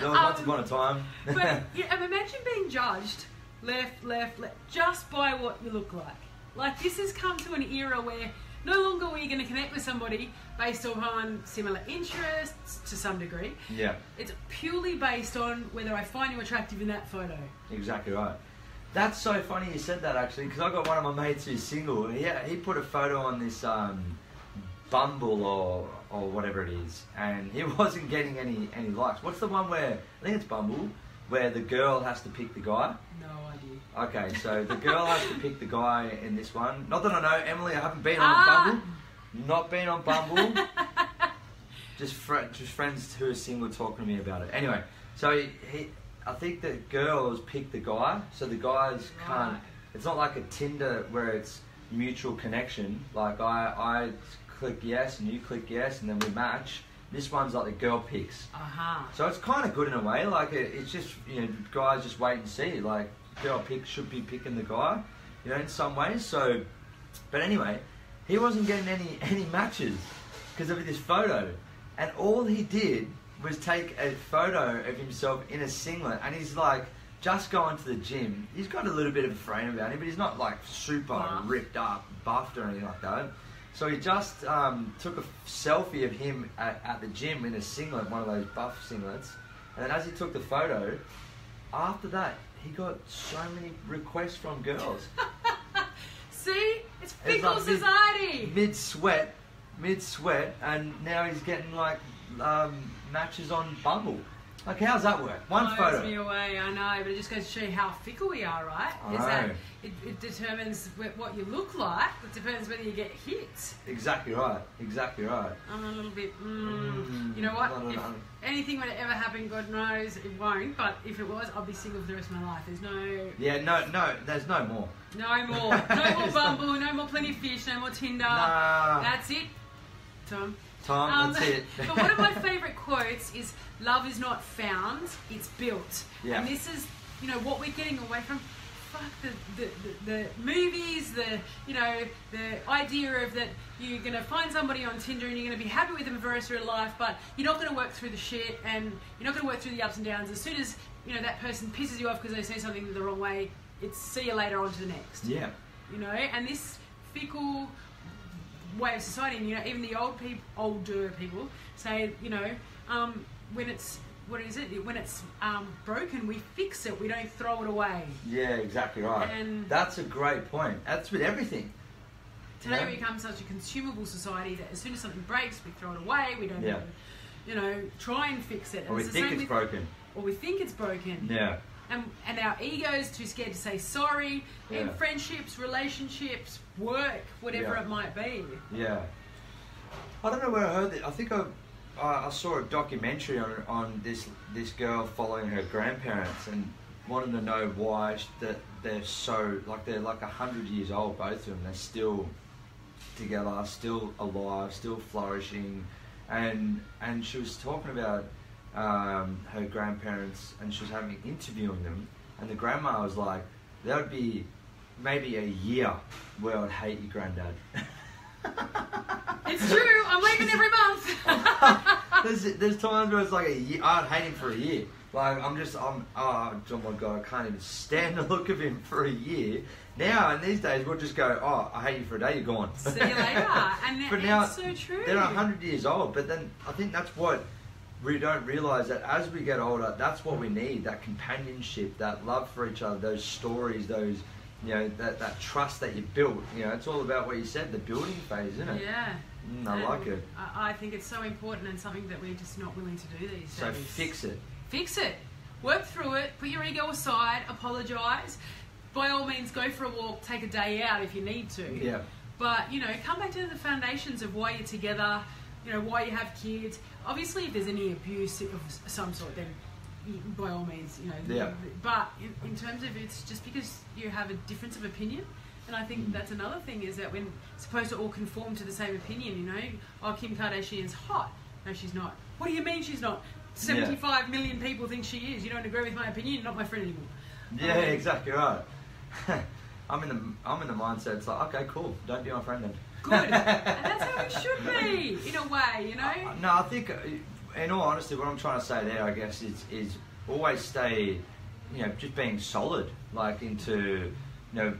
There was once upon a time. But imagine being judged left, just by what you look like. Like, this has come to an era where no longer are you going to connect with somebody based on similar interests to some degree. Yeah. It's purely based on whether I find you attractive in that photo. Exactly right. That's so funny you said that, actually, because I got one of my mates who's single. He put a photo on this Bumble or whatever it is, and he wasn't getting any likes. What's the one where, I think it's Bumble, where the girl has to pick the guy? No idea. Okay, so the girl has to pick the guy in this one. Not that I know, Emily, I haven't been on Bumble. Not been on Bumble. just friends who are single talking to me about it. Anyway, so I think the girls pick the guy, so the guys can't. It's not like a Tinder where it's mutual connection. Like I click yes and you click yes and then we match. This one's like the girl picks. So it's kind of good in a way. Like it's just, you know, guys just wait and see. Like girl should be picking the guy, you know, in some ways. So, but anyway, he wasn't getting any matches because of this photo, and all he did was take a photo of himself in a singlet, and he's like just going to the gym. He's got a little bit of a frame about him, but he's not like super ripped up, buffed or anything like that. So he just took a selfie of him at the gym in a singlet, one of those buff singlets. And then as he took the photo, after that, he got so many requests from girls. See? It's fickle society! Mid-sweat, and now he's getting like matches on Bumble. Like, how's that work? One photo. Blows me away, I know, but it just goes to show you how fickle we are, right? I Is know. that it determines what you look like. It depends whether you get hits. Exactly right. I'm a little bit, you know what? If anything would ever happen, God knows it won't, but if it was, I'll be single for the rest of my life. There's no... Yeah, no, there's no more. No more. No more Bumble, no more Plenty of Fish, no more Tinder. Nah. That's it, Tom. That's it. But one of my favourite quotes is, love is not found, it's built. Yeah. And this is, you know, what we're getting away from. Fuck the movies, the idea of that you're going to find somebody on Tinder and you're going to be happy with them for the rest of your life, but you're not going to work through the shit and you're not going to work through the ups and downs. As soon as, you know, that person pisses you off because they say something the wrong way, it's see you later, on to the next. Yeah. You know, and this fickle way of society, and, you know, even the older people say, you know, when it's broken, we fix it, we don't throw it away. Yeah, exactly right. And that's a great point. That's with everything. Today we become such a consumable society that as soon as something breaks, we throw it away, we don't even, you know, try and fix it. And or we think it's broken. Or we think it's broken. Yeah. And our ego's too scared to say sorry in friendships, relationships, work, whatever it might be. Yeah. I don't know where I heard it. I think I saw a documentary on this girl following her grandparents and wanted to know why they're like 100 years old, both of them. They're still together, still alive, still flourishing, and she was talking about her grandparents, and she was interviewing them, and the grandma was like, "There would be maybe a year where I'd hate your granddad." It's true. I'm leaving every month. There's times where it's like a year. I'd hate him for a year. Like oh my god, I can't even stand the look of him for a year. Now in these days we'll just go, oh, I hate you for a day, you're gone. See you later. And but now, it's so true. They're 100 years old, but then I think that's what we don't realise, that as we get older, that's what we need, that companionship, that love for each other, those stories, those you know, that trust that you built. You know, it's all about what you said, the building phase, isn't it? Yeah. I like it. I think it's so important and something that we're just not willing to do these days. So fix it. Fix it. Work through it. Put your ego aside. Apologise. By all means, go for a walk. Take a day out if you need to. Yeah. But, you know, come back to the foundations of why you're together, you know, why you have kids. Obviously, if there's any abuse of some sort, then by all means, you know. Yeah. But in terms of it's just because you have a difference of opinion. And I think that's another thing is that we're supposed to all conform to the same opinion, you know. Oh, Kim Kardashian's hot. No, she's not. What do you mean she's not? 75 million people think she is. You don't agree with my opinion, you're not my friend anymore. Yeah, exactly right. I'm in the mindset. It's like, okay, cool. Don't be my friend then. Good, and that's how it should be, in a way, you know. No, I think, in all honesty, what I'm trying to say there, I guess, is always stay, you know, just being solid, like into, you know,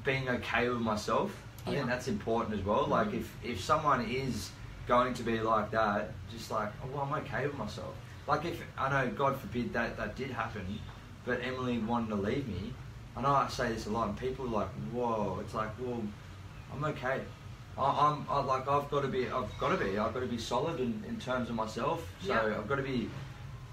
being okay with myself. I think that's important as well. Like if someone is going to be like that, just like, oh, well, I'm okay with myself. Like if, I know, God forbid that did happen, but Emily wanted to leave me. I know I say this a lot and people are like, whoa, it's like, well, I'm okay. I've got to be solid in terms of myself. So I've got to be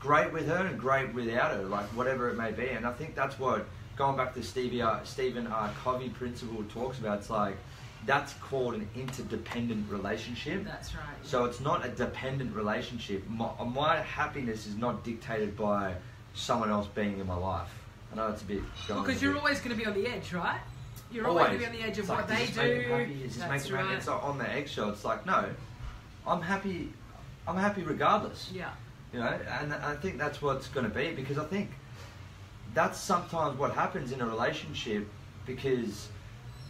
great with her and great without her, like whatever it may be. And I think that's what, going back to Stephen R. Covey principle talks about. It's like, that's called an interdependent relationship. That's right. So it's not a dependent relationship. My happiness is not dictated by someone else being in my life. I know it's a bit... Because you're always going to be on the edge, right? You're always going to be on the edge of what they do. That's right. It's like on the eggshell. It's like, no, I'm happy regardless. Yeah. You know, and I think that's what it's going to be, because I think that's sometimes what happens in a relationship, because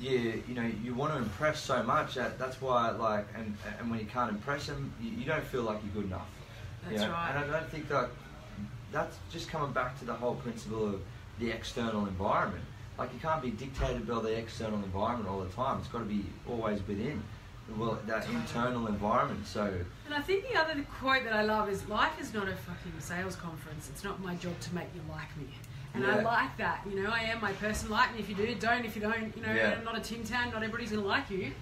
you want to impress so much that's why, like, and when you can't impress them, you don't feel like you're good enough. That's right. And I don't think that's just coming back to the whole principle of the external environment. Like, you can't be dictated by the external environment all the time. It's got to be always within that internal environment. So. And I think the other quote that I love is, life is not a fucking sales conference. It's not my job to make you like me. And I like that, you know. I am my person. Like me if you do, don't if you don't. You know, I'm not a Tim Tam. Not everybody's gonna like you.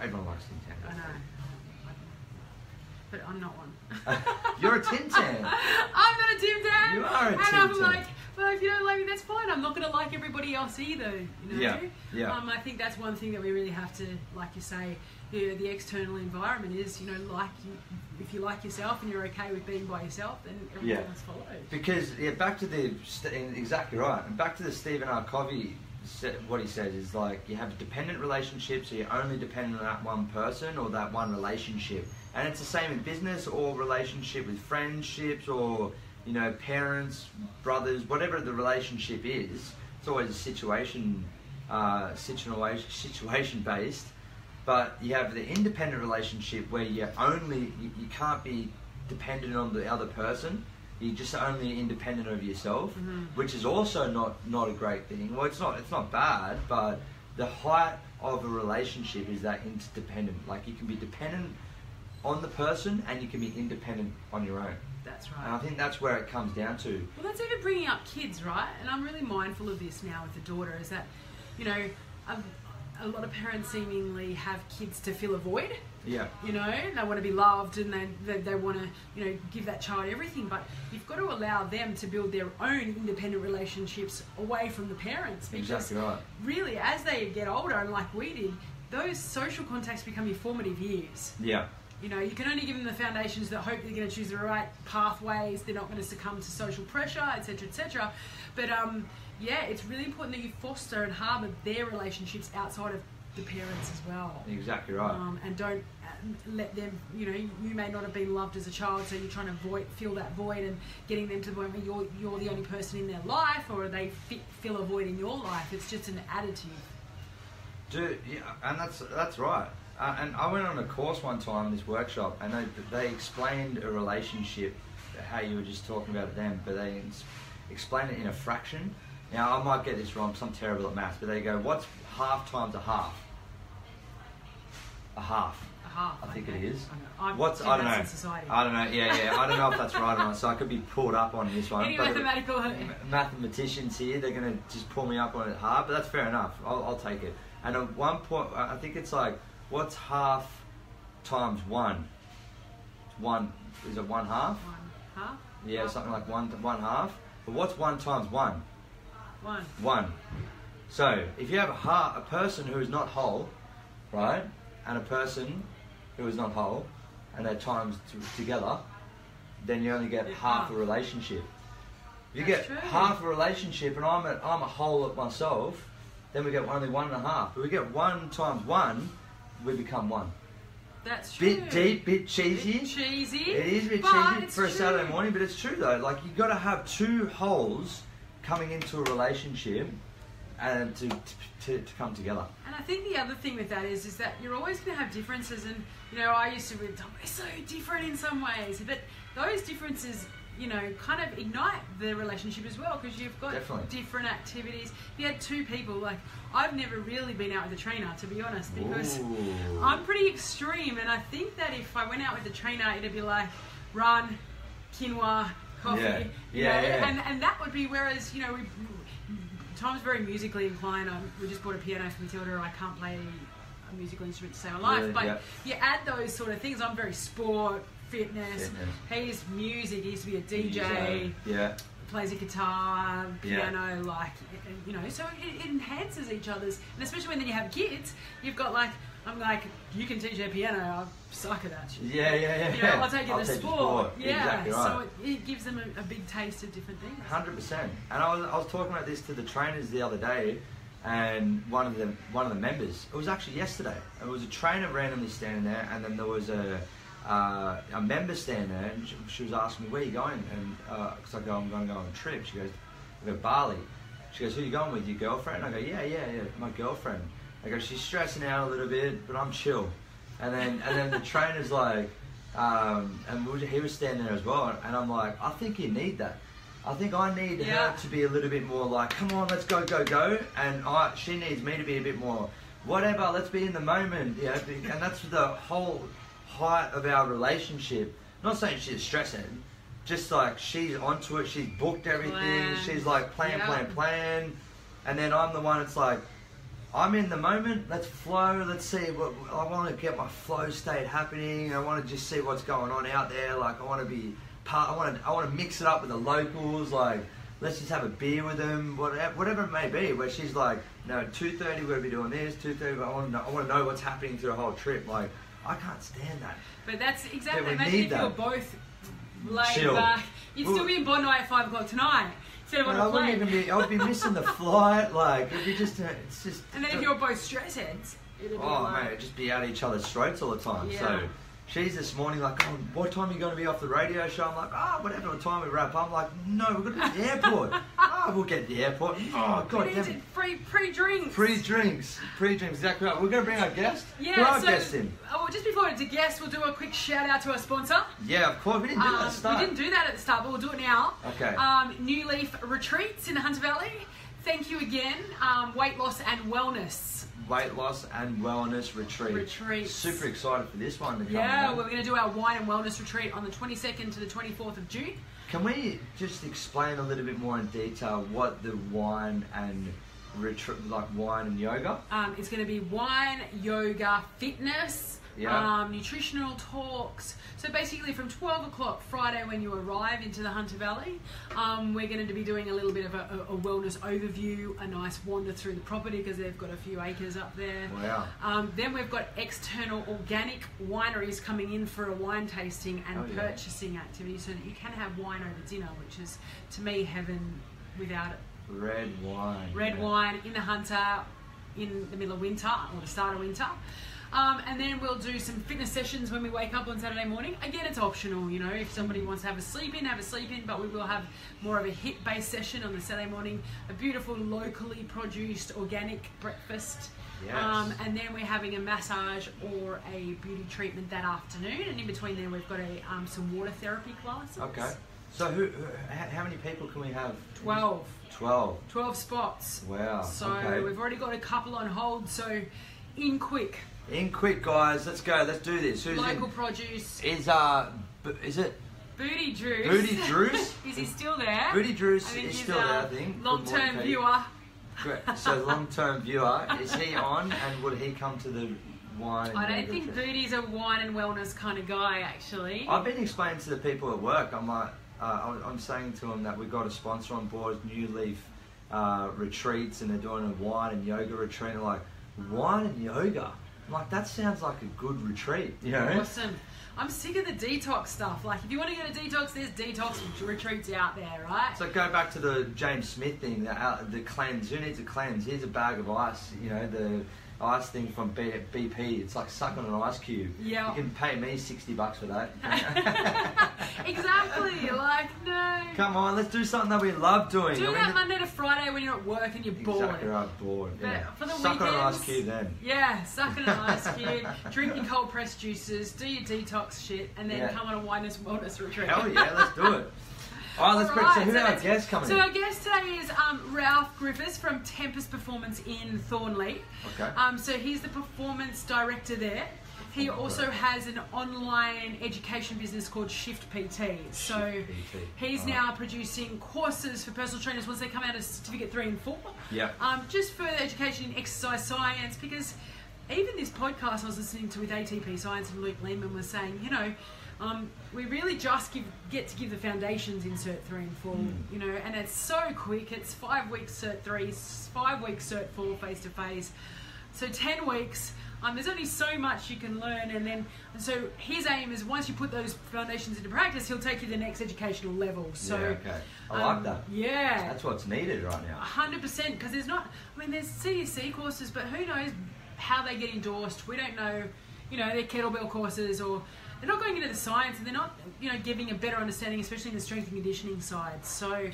Everyone likes Tim Tam. I know, but I'm not one. You're a Tim Tam. I'm not a Tim Tam. You are a Tim Tam. And I'm like, well, if you don't like me, that's fine. I'm not gonna like everybody else either. You know. Yeah. I think that's one thing that we really have to, like you say, the external environment is, you know, like you. If you like yourself and you're okay with being by yourself, then everything else follows. Because back to the exactly right, and back to the Stephen R. Covey, what he says is, like, you have a dependent relationship, so you're only dependent on that one person or that one relationship, and it's the same in business or relationship with friendships or, you know, parents, brothers, whatever the relationship is. It's always a situation based. But you have the independent relationship where you can't be dependent on the other person. You're just only independent of yourself, which is also not a great thing. Well, it's not bad, but the height of a relationship is that interdependent. Like, you can be dependent on the person and you can be independent on your own. That's right. And I think that's where it comes down to. Well, that's even bringing up kids, right? And I'm really mindful of this now with the daughter, is that, you know, a lot of parents seemingly have kids to fill a void. Yeah. You know, they want to be loved and they want to, you know, give that child everything. But you've got to allow them to build their own independent relationships away from the parents. Because exactly right. Really, as they get older, and like we did, those social contacts become your formative years. Yeah. You know, you can only give them the foundations that hope they're going to choose the right pathways, they're not going to succumb to social pressure, etc., etc. But it's really important that you foster and harbour their relationships outside of the parents as well. Exactly right. And don't let them, you know, you may not have been loved as a child, so you're trying to fill that void and getting them to the point where you're the only person in their life, or they fill a void in your life. It's just an additive. Dude, yeah, and that's right. And I went on a course one time, this workshop, and they explained a relationship, how you were just talking about it then, but they explained it in a fraction. Now, I might get this wrong because I'm terrible at maths, but they go, what's half times a half? A half. A half. I think it is. I don't know. Society. I don't know. Yeah. I don't know if that's right or not. So I could be pulled up on this one. Any but mathematical mathematicians here, they're gonna just pull me up on it hard. But that's fair enough. I'll take it. And at one point, I think it's like, what's half times 1? 1 is it 1 half? 1 half. Yeah, half. something like 1 half. But what's 1 times 1? 1. 1. So if you have a person who is not whole, right, and a person who is not whole, and they're times together, then you only get half a relationship. If you get half a relationship, and I'm a whole at myself, then we get only 1.5. But we get 1 times 1, we become 1. That's true. Bit deep, bit cheesy. Bit cheesy. It is a bit cheesy for a Saturday morning, but it's true though. Like, you've got to have 2 wholes coming into a relationship and to come together. And I think the other thing with that is that you're always going to have differences, and I used to be so different in some ways, but those differences kind of ignite the relationship as well, because you've got different activities. If you had 2 people, like, I've never really been out with a trainer, to be honest, because I'm pretty extreme, and I think that if I went out with a trainer, it'd be like run, quinoa, coffee, and that would be, whereas Tom's very musically inclined. We just bought a piano for Matilda. I can't play a musical instrument to save my life, but you add those sort of things. I'm very sport, fitness. He's music. He used to be a DJ. Plays a guitar, piano, so it enhances each other's, and especially when then you have kids, you've got I'm like, you can teach her piano, I suck at that shit. I'll take you to sport. Exactly right. So it gives them a big taste of different things. 100%. And I was talking about this to the trainers the other day, and one of the members, it was actually yesterday, it was a trainer randomly standing there, and then there was a member standing there, and she was asking me, where are you going? And because I go, I'm going to go on a trip. She goes, I go, Bali. She goes, who are you going with, your girlfriend? I go, yeah, my girlfriend. I go, she's stressing out a little bit, but I'm chill. And then the trainer's like, he was standing there as well, and I'm like, I think you need that. I think I need her to be a little bit more like, come on, let's go, and she needs me to be a bit more, whatever, let's be in the moment, and that's the whole height of our relationship. Not saying she's stressing, just like she's onto it, she's booked everything, she's like plan, and then I'm the one that's like, I'm in the moment, let's flow, let's see what, I want to get my flow state happening, I want to just see what's going on out there, like I want to be part, I want to mix it up with the locals, like let's just have a beer with them, whatever it may be, where she's like, no, 2:30 we're going to be doing this, 2:30 I want to know what's happening through the whole trip, like I can't stand that. But that's exactly, imagine if you're both laid back, you'd still be in Bondi at 5 o'clock tonight. I would be missing the flight, like, it'd be just, it's just... And then if you're both stress heads, it'd be mate, it'd just be at each other's throats all the time, so... She's this morning like, oh, what time are you going to be off the radio show? I'm like, whatever time we wrap up. I'm like, no, we're going to the airport. We'll get to the airport. Oh, God damn it. Free drinks. Free drinks, exactly right. We're going to bring our guest? Yeah, Who our guest in? Well, just before it's a guest, we'll do a quick shout out to our sponsor. Yeah, of course. We didn't do that at the start. We didn't do that at the start, but we'll do it now. Okay. New Leaf Retreats in the Hunter Valley. Thank you again. Weight loss and wellness. Weight loss and wellness retreat. Super excited for this one to come. Yeah, we're going to do our wine and wellness retreat on the 22nd to the 24th of June. Can we just explain a little bit more in detail what the wine and wine and yoga? It's going to be wine, yoga, fitness, nutritional talks. So basically from 12 o'clock Friday when you arrive into the Hunter Valley, we're going to be doing a little bit of a wellness overview, a nice wander through the property because they've got a few acres up there. Wow. Then we've got external organic wineries coming in for a wine tasting and purchasing activity so that you can have wine over dinner, which is, to me, heaven without it. Red wine in the Hunter in the middle of winter or the start of winter. And then we'll do some fitness sessions when we wake up on Saturday morning. Again, it's optional, if somebody wants to have a sleep in, but we will have more of a HIIT-based session on the Saturday morning, a beautiful locally produced organic breakfast. Yes. And then we're having a massage or a beauty treatment that afternoon, and in between there we've got some water therapy classes. Okay. So how many people can we have? 12. 12. 12 spots. Wow. So we've already got a couple on hold, so in quick. In quick, guys. Let's go. Let's do this. Who's Local in? produce. Is it Booty Drews. Booty Drews? Is he still there? Booty Drews I think is he's still there, I think. Good Long-term morning, Katie. viewer. Great. So long-term viewer, is he on? And would he come to the wine? And I don't yoga think trip? Booty's a wine and wellness kind of guy, actually. I've been explaining to the people at work. I'm saying to them that we've got a sponsor on board, New Leaf Retreats, and they're doing a wine and yoga retreat. And they're like, wine and yoga? I'm like, that sounds like a good retreat. You know? Awesome. I'm sick of the detox stuff. Like, if you want to get a detox, there's detox retreats out there, right? So go back to the James Smith thing, the cleanse. Who needs a cleanse? Here's a bag of ice. You know, the ice thing from BP. It's like sucking an ice cube. Yeah. You can pay me $60 for that. Exactly. Like, no. Come on, let's do something that we love doing. Do that Monday to Friday when you're at work and you're bored. Exactly right, bored. But Yeah. for the Suck on an weekends- ice cube then. Yeah, suck in an ice cube, drink your cold pressed juices, do your detox shit, and then Yeah. come on a wellness retreat. Hell yeah, let's do it. All right, let's bring. So who are our guests coming So in? our guest today is Ralph Griffiths from Tempest Performance in Thornley. Okay. So he's the performance director there. He also has an online education business called Shift PT. So Shift PT. he's now producing courses for personal trainers once they come out of Certificate 3 and 4. Yeah. Just further education in exercise science, because even this podcast I was listening to with ATP Science and Luke Lehman was saying, you know, we really just get to give the foundations in Cert 3 and 4, you know, and it's so quick. It's 5 weeks Cert 3, 5 weeks Cert 4 face-to-face. So 10 weeks. There's only so much you can learn, and so his aim is once you put those foundations into practice, he'll take you to the next educational level. So, yeah, okay. I like that. Yeah. That's what's needed right now. 100%, because there's CSC courses, but who knows how they get endorsed. We don't know, you know, they're kettlebell courses, or they're not going into the science, and they're not, you know, giving a better understanding, especially in the strength and conditioning side. So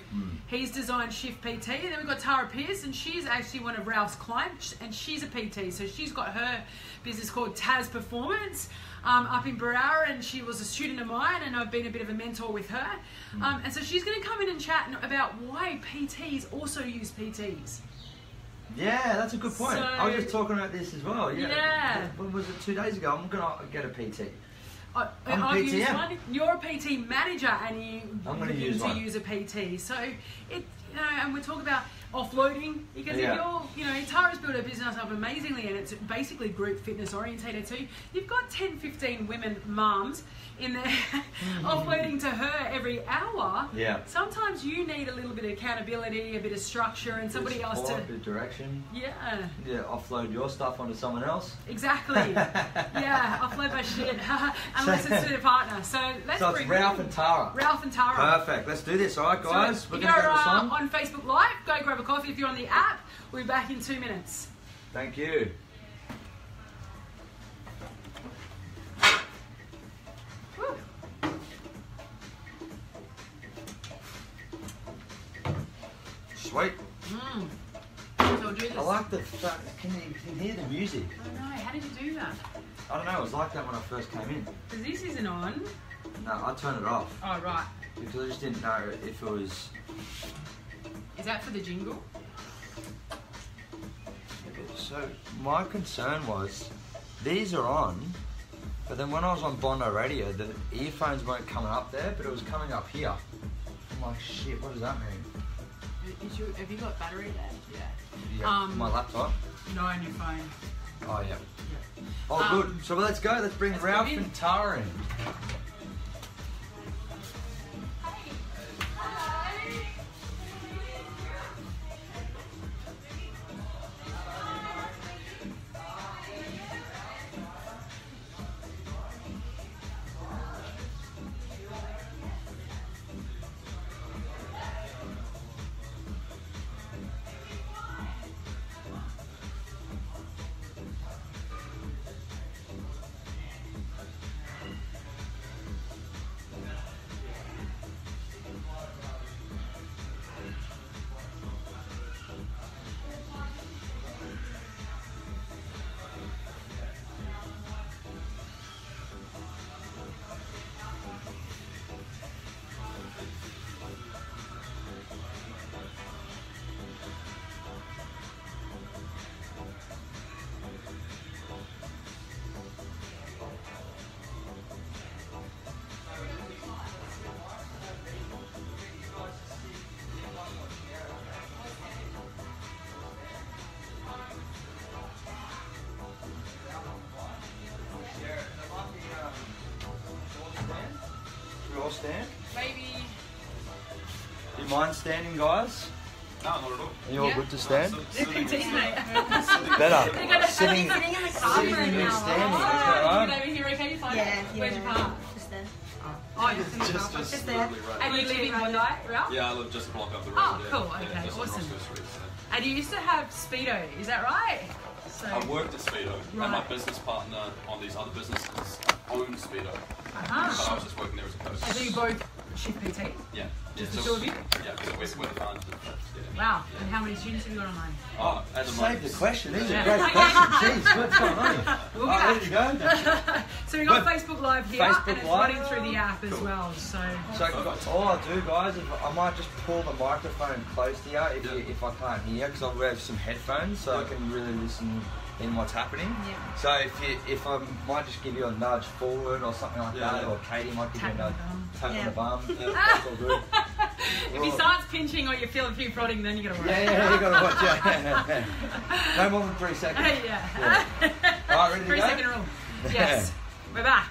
he's designed Shift PT, and then we've got Tara Pierce, and she's actually one of Ralph's clients, and she's a PT. So she's got her business called Taz Performance up in Barara, and she was a student of mine, and I've been a bit of a mentor with her. And so she's going to come in and chat about why PTs also use PTs. Yeah, that's a good point. So- I was just talking about this as well. Yeah. Yeah. When was it? 2 days ago. I'm gonna get a PT. I'm a I've PT, used yeah. one. You're a PT manager, and I'm gonna looking use to one. use a PT. So it, you know, and we're talking about offloading, because Yeah. if you're, you know, Tara's built her business up amazingly, and it's basically group fitness orientated too. You've got 10, 15 women mums in there offloading to her every hour. Yeah. Sometimes you need a little bit of accountability, a bit of structure, and somebody else to. A bit of direction. Yeah. Yeah, offload your stuff onto someone else. Exactly. Yeah, offload my shit. Unless it's to the partner. So let's So it's bring Ralph and Tara. Ralph and Tara. Perfect. Let's do this. All right, guys. So We're if gonna you're go to the song. on Facebook Live, go grab a coffee. If you're on the app, we'll be back in 2 minutes. Thank you. Woo. Sweet. So we'll do this. I like the fact. Can you hear the music? I don't know. How did you do that? I don't know. It was like that when I first came in. Because this isn't on. No, I turned it off Oh, right. because I just didn't know if it was. Is that for the jingle? So my concern was these are on, but then when I was on Bondi Radio, the earphones weren't coming up there, but it was coming up here. I'm like, shit, what does that mean? Have you got battery there? Yeah. Yeah, my laptop. No, on your phone. Oh yeah. Oh good. So let's go. Let's bring Let's Ralph go in. and Tara in. mind standing, guys? No, not at all. Are you all good to stand? PTs, mate. Better. Sitting Sitting in the car and right now. standing. Is Oh, that you right? get over here okay? You find it? Yeah, Where'd you park? Just there. Oh, just in the car. Just Just there. literally right And you live in Bondi, Ralph? Yeah, I live just a block up the road. Oh, yeah. cool. Yeah, Okay, just on awesome. Roscoe Street, so. And you used to have Speedo, is that right? So, I worked at Speedo, Right. and my business partner on these other businesses owned Speedo. But I was just working there as a coach. and so you both shift PT? Yeah. Just yeah, the two of you? Yeah, because we're the founders of the yeah. Wow. And how many students have you got online? Oh, at the Save moment. the question. These are Yeah. great questions. Jeez, what's going on here? We'll Oh, be there you go. So we got Good. Facebook Live here, Facebook and it's Live. running through the app as Cool. well. So So all I do, guys, is I might just pull the microphone close to you if I can't hear, because I'll wear some headphones so I can really listen in what's happening. Yeah. So if I might just give you a nudge forward or something like Yeah, that, yeah. or Katie might give Tap you a on nudge, the bum. tap on Yeah. the bum. Yeah. That's all good. if he starts pinching or you feel a few prodding, then you got to work. Yeah, you gotta watch out. No more than 3 seconds. Yeah. All right, ready to 3 go? second rule. Yes. We're back.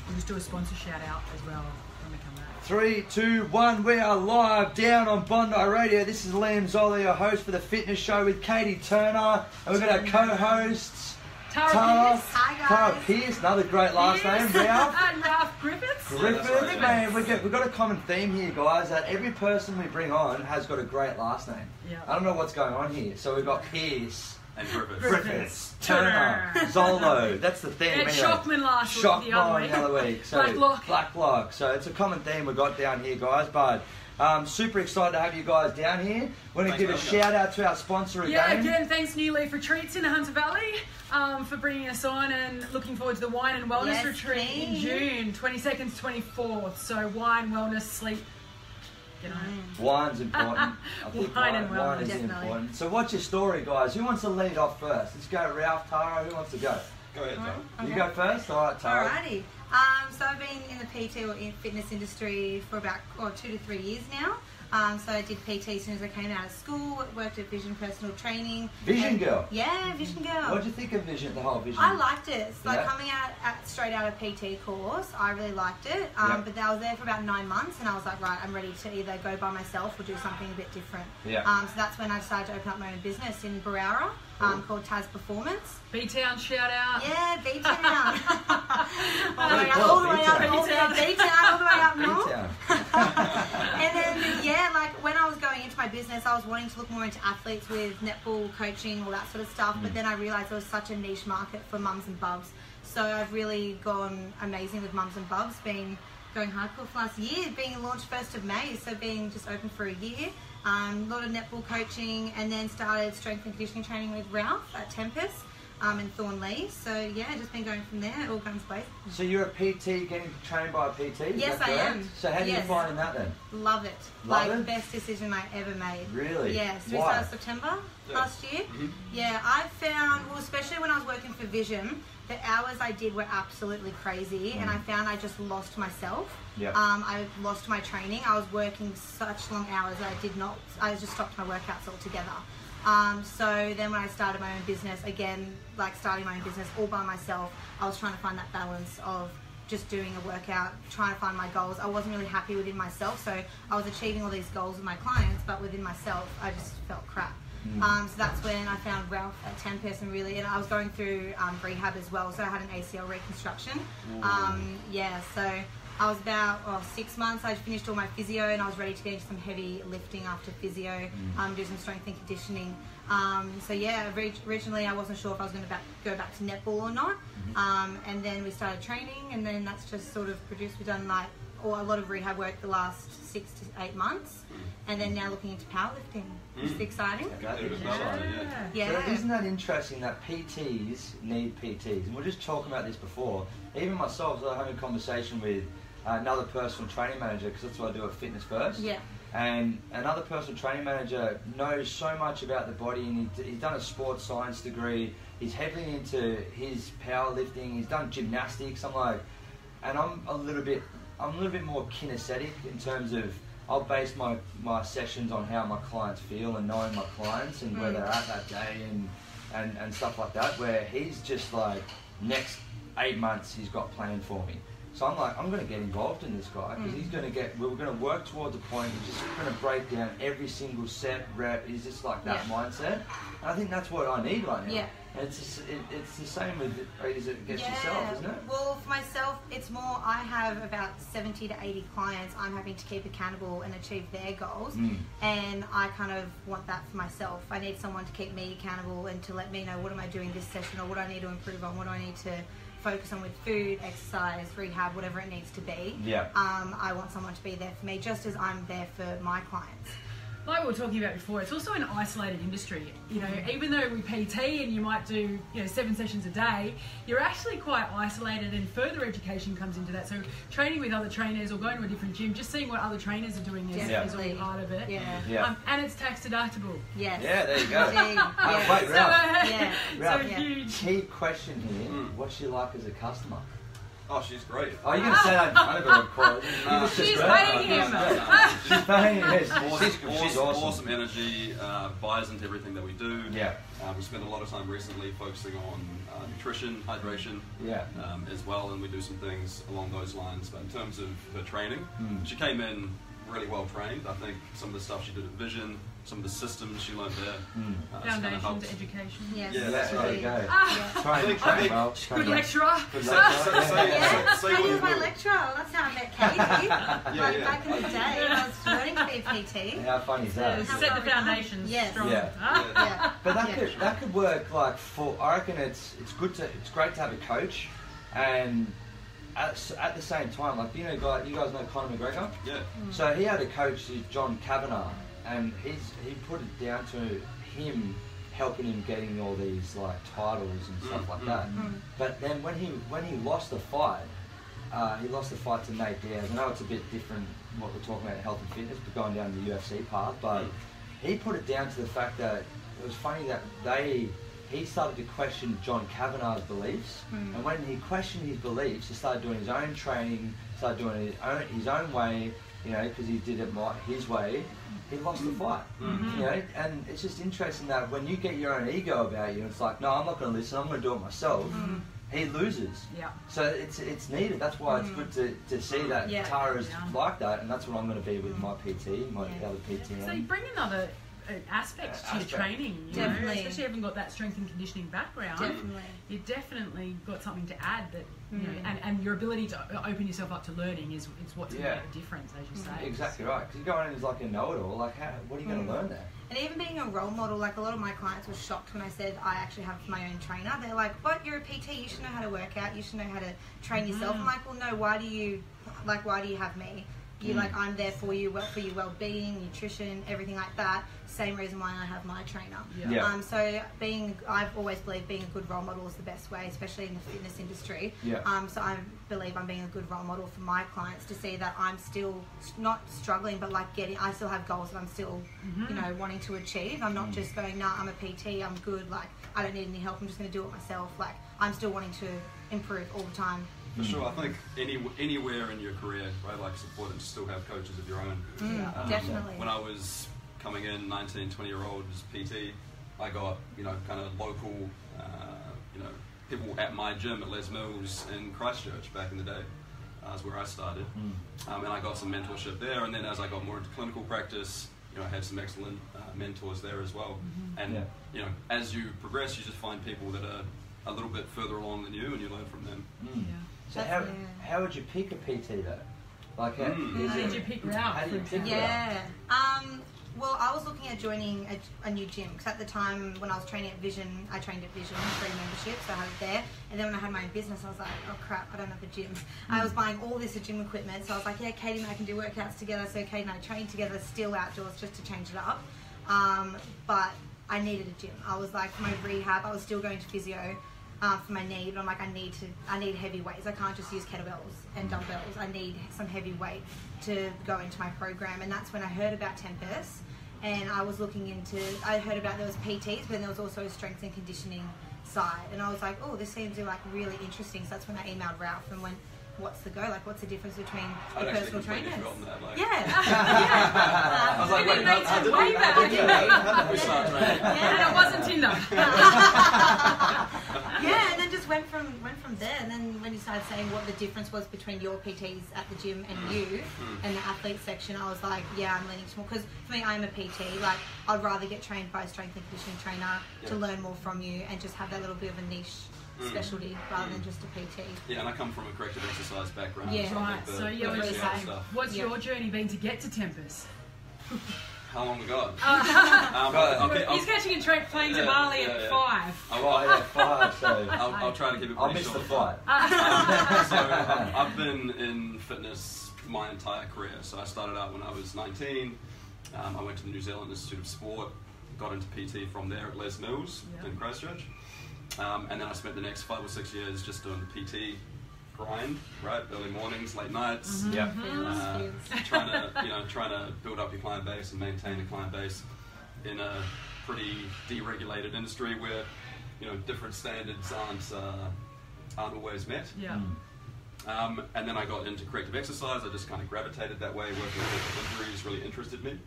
We'll just do a sponsor shout out as well when we come back. 3, 2, 1, we are live down on Bondi Radio. This is Liam Zollo, your host for the fitness show with Katie Turner. And we've got our co-hosts, Tara Pierce. Hi, Tara guys. Pierce, another great last Pierce. name, Ralph. And Ralph Griffiths. Griffiths, that's right. man, we've got a common theme here, guys, that every person we bring on has got a great last name. Yeah. I don't know what's going on here. So we've got Pierce, And Griffiths. Griffiths, Turner, Zollo. That's the theme. And anyway. Shockman last week, the other Shockman week. the other week. So Blacklock. Blacklock. So it's a common theme we've got down here, guys. But super excited to have you guys down here. We're going to Thanks give a for having shout out to our sponsor Yeah, again. again, thanks New Leaf Retreats in the Hunter Valley for bringing us on, and looking forward to the Wine and Wellness Yes, Retreat in please. June, 22nd to 24th. So wine, wellness, sleep, you know. Wine's important. I think Wine and wine wellness, is definitely. important. So what's your story, guys? Who wants to lead off first? Let's go, Ralph, Tara. Who wants to go? Go ahead, Tom. You go first. All right, Tara. Alrighty. So I've been in the PT or in fitness industry for about 2 to 3 years now. So I did PT as soon as I came out of school. Worked at Vision Personal Training. Vision Girl. Yeah, Vision Girl. What do you think of Vision? The whole Vision. I liked it. So Yeah. coming out straight out of PT course, I really liked it. Yeah. But I was there for about 9 months, and I was like, right, I'm ready to either go by myself or do something a bit different. Yeah. So that's when I decided to open up my own business in Barara, called Taz Performance. B-Town shout out. Yeah, B-Town. Very cool, all the way up, B-Town. all the way up north. B-Town. And then, yeah, like when I was going into my business, I was wanting to look more into athletes with netball, coaching, all that sort of stuff. But then I realised there was such a niche market for mums and bubs. So I've really gone amazing with mums and bubs, been going hardcore for last year, being launched 1st of May, so being just open for a year. A lot of netball coaching, and then started strength and conditioning training with Ralph at Tempest in Thornley. So yeah, just been going from there, all guns blazing. So you're a PT getting trained by a PT? Is Yes, that I correct? am. So how do you Yes. find that then? Love it. Love like it? best decision I ever made. Really? Yeah, so we Why? started September Yeah. last year. Mm-hmm. Yeah, I found, well, especially when I was working for Vision, the hours I did were absolutely crazy, and I found I just lost myself. Yeah. I lost my training. I was working such long hours that I just stopped my workouts altogether. So then when I started my own business, again, like starting my own business all by myself, I was trying to find that balance of just doing a workout, trying to find my goals. I wasn't really happy within myself, so I was achieving all these goals with my clients, but within myself, I just felt crap. So that's when I found Ralph at Tempest, and I was going through rehab as well, so I had an ACL reconstruction. Yeah, so I was about 6 months. I finished all my physio, and I was ready to get into some heavy lifting after physio, do some strength and conditioning. So yeah, originally I wasn't sure if I was going to go back to netball or not. And then we started training, and then that's just sort of produced. We've done like a lot of rehab work the last 6 to 8 months, and then now looking into powerlifting. It's exciting. Okay. It was well, yeah. Yeah. So isn't that interesting that PTs need PTs? And we were just talking about this before. Even myself, I was having a conversation with another personal training manager, because that's what I do at Fitness First. Yeah. And another personal training manager knows so much about the body, and he's done a sports science degree. He's heavily into his powerlifting. He's done gymnastics. I'm a little bit more kinesthetic in terms of I'll base my sessions on how my clients feel and knowing my clients and where they're at that day and stuff like that. Where he's just like next 8 months he's got planned for me. So I'm like, I'm going to get involved in this guy because he's going to we're going to work towards a point. He's just going to break down every single set, rep. He's just like that mindset. And I think that's what I need right now. Yeah. And it's the same with yourself, isn't it? Well, for myself, it's more, I have about 70 to 80 clients I'm having to keep accountable and achieve their goals. And I kind of want that for myself. I need someone to keep me accountable and to let me know what am I doing this session or what I need to improve on, what do I need to focus on with food, exercise, rehab, whatever it needs to be. Yeah. I want someone to be there for me just as I'm there for my clients. Like we were talking about before, it's also an isolated industry. You know, even though we PT and you might do 7 sessions a day, you're actually quite isolated, and further education comes into that. So training with other trainers or going to a different gym, just seeing what other trainers are doing is all part of it. Yeah. And it's tax deductible. Yes. Yeah, there you go. Yeah. Ralph, huge. key question here: what's she like as a customer? Oh, she's great. Oh, you're going to say that in front of her, of course. She's paying him. She's paying him. She's awesome energy, buys into everything that we do. Yeah. We spent a lot of time recently focusing on nutrition, hydration as well, and we do some things along those lines. But in terms of her training, she came in really well trained. I think some of the stuff she did at Vision, some of the systems she learned there. Foundations, education. Yes. Yeah, that's There right. you go. I Well. Good lecturer. Say He was what my you lecturer. That's how I met Katie. Back in the day, I was learning to be a PT. How funny is that? Set the foundations Yes. strong. Yeah. Yeah. But that could work like for. I reckon it's great to have a coach, and at the same time, like you guys know Conor McGregor. Yeah. So he had a coach, John Kavanagh, and he put it down to him helping him getting all these like titles and stuff like that. But then when he lost the fight, to Nate Diaz. I know it's a bit different what we're talking about health and fitness, but going down the UFC path. But he put it down to the fact that it was funny that he started to question John Kavanagh's beliefs, and when he questioned his beliefs, he started doing his own training, started doing his own way, because he did it his way. He lost the fight, and it's just interesting that when you get your own ego about you, it's like, no, I'm not going to listen, I'm going to do it myself. He loses. Yeah. So it's needed. That's why it's good to see that Tara's like that, and that's what I'm going to be with my PT, my other PT. So you bring another aspect to your training, Definitely. especially having got that strength and conditioning background. Definitely. You definitely got something to add that, and your ability to open yourself up to learning is what's going to make a difference, as you say. Exactly right. Because you're going in as like a know-it-all. Like, what are you going to learn there? And even being a role model, like a lot of my clients were shocked when I said I actually have my own trainer. They're like, "But you're a PT. You should know how to work out. You should know how to train yourself." I'm like, "Well, no. Why do you have me? I'm there for you, for your well-being, nutrition, everything like that. Same reason why I have my trainer." Yeah. So I've always believed being a good role model is the best way, especially in the fitness industry. Yeah. So I believe I'm being a good role model for my clients to see that I'm still not struggling, but I still have goals that I'm still, wanting to achieve. I'm not just going, "Nah, I'm a PT. I'm good. Like I don't need any help. I'm just going to do it myself." Like I'm still wanting to improve all the time. For sure, I think anywhere in your career, right, like support and still have coaches of your own. Definitely. When I was coming in, 19, 20-year-old as PT, I got, kind of local, people at my gym at Les Mills in Christchurch back in the day. That's where I started. And I got some mentorship there, and then as I got more into clinical practice, I had some excellent mentors there as well. And, as you progress, you just find people that are a little bit further along than you, and you learn from them. So how would you pick a PT though? Like how did you pick Ralph? How do you pick Well, I was looking at joining a new gym because at the time when I was training at Vision, I trained at Vision, free membership, so I had it there. And then when I had my own business, I was like, oh crap, I don't have a gym. I was buying all this gym equipment, so I was like, yeah, Katie and I can do workouts together. So Katie and I trained together, still outdoors, just to change it up. But I needed a gym. I was like, for my rehab, I was still going to physio. For my knee, but I'm like, I need heavy weights. I can't just use kettlebells and dumbbells. I need some heavy weight to go into my program. And that's when I heard about Tempest, and I was I heard about there was PTs, but then there was also a strength and conditioning side. And I was like, oh, this seems like really interesting. So that's when I emailed Ralph and went, what's the go? Like, what's the difference between the personal trainers? I was like, wait, how did way back. How did we start training? And it wasn't Tinder. And then just just went from there, and then when you started saying what the difference was between your PTs at the gym and you and the athlete section, I was like, yeah, I'm leaning more, because for me, I'm a PT. Like, I'd rather get trained by a strength and conditioning trainer to learn more from you and just have that little bit of a niche specialty rather than just a PT. Yeah, and I come from a corrective exercise background. Yeah, so I Right, think so you're the really PCL saying, stuff. what's your journey been to get to Tempest? How long we got? He's catching a plane to Bali at 5. Oh, yeah, 5, so... I'll try to keep it I'll pretty miss short. the flight. So I've been in fitness my entire career. So I started out when I was 19. I went to the New Zealand Institute of Sport, got into PT from there at Les Mills in Christchurch. And then I spent the next 5 or 6 years just doing the PT grind, right? Early mornings, late nights. Trying to build up your client base and maintain a client base in a pretty deregulated industry where, different standards aren't always met. Yeah. And then I got into corrective exercise. I just kind of gravitated that way. Working with injuries really interested me.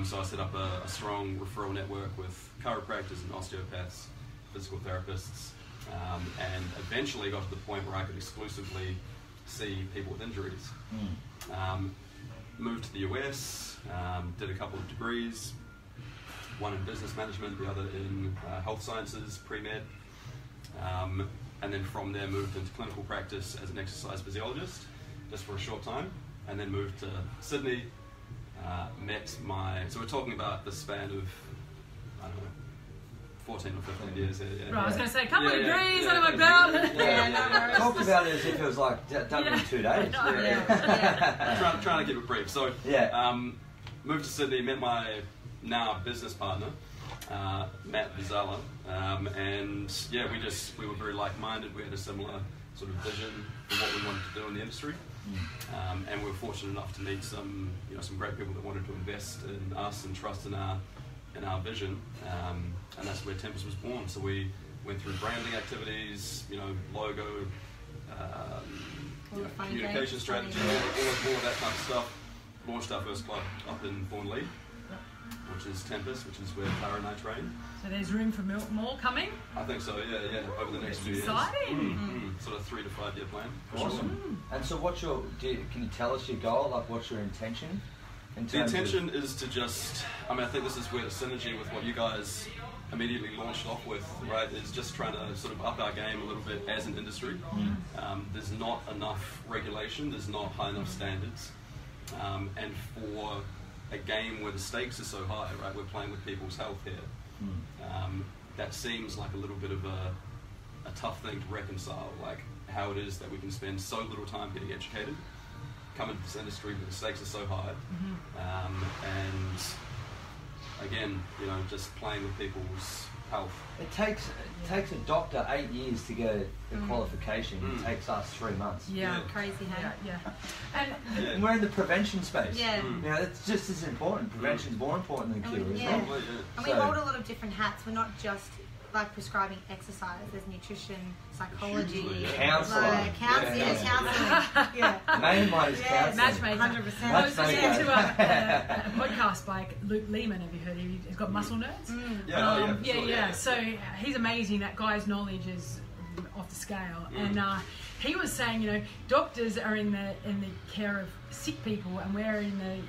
So I set up a strong referral network with chiropractors and osteopaths, physical therapists, and eventually got to the point where I could exclusively see people with injuries. Moved to the US, did a couple of degrees, one in business management, the other in health sciences, pre-med. And then from there moved into clinical practice as an exercise physiologist, just for a short time, and then moved to Sydney, so we're talking about the span of, I don't know, 14 or 15 years. Right, I was going to say, a couple of degrees under my belt. Talk about it as if it was like done in 2 days. Trying to keep it brief. So, moved to Sydney, met my now business partner, Matt Zollo, and we were very like-minded. We had a similar sort of vision for what we wanted to do in the industry, and we were fortunate enough to meet some great people that wanted to invest in us and trust in our vision, and that's where Tempest was born. So we went through branding activities, logo, communication strategy, all of that kind of stuff. Launched our first club up in Thornlea, which is Tempest, which is where Clara and I train. So there's room for more coming? I think so, yeah, over the next few years. Exciting! Sort of 3 to 5 year plan. Awesome. And so can you tell us your goal, like what's your intention? The intention is to I think this is where the synergy with what you guys immediately launched off with, right, is just trying to sort of up our game a little bit as an industry. There's not enough regulation, there's not high enough standards, and for a game where the stakes are so high, right, we're playing with people's health here, that seems like a little bit of a tough thing to reconcile, like how it is that we can spend so little time getting educated, come into this industry where the stakes are so high, and again, just playing with people's health. It takes a doctor 8 years to get the qualification. It takes us 3 months. Yeah. Crazy, hey? And we're in the prevention space. Yeah. It's just as important. Prevention's more important than cure, isn't it? And we hold a lot of different hats. We're not just like prescribing exercise. There's nutrition, psychology, counselling. Counselling. The main one is counselling. matchmaking. 100%. I was listening to a podcast by Luke Lehman. Have you heard of him? He's got Muscle Nerds. So he's amazing. That guy's knowledge is off the scale. And he was saying, doctors are in the care of sick people, and we're in the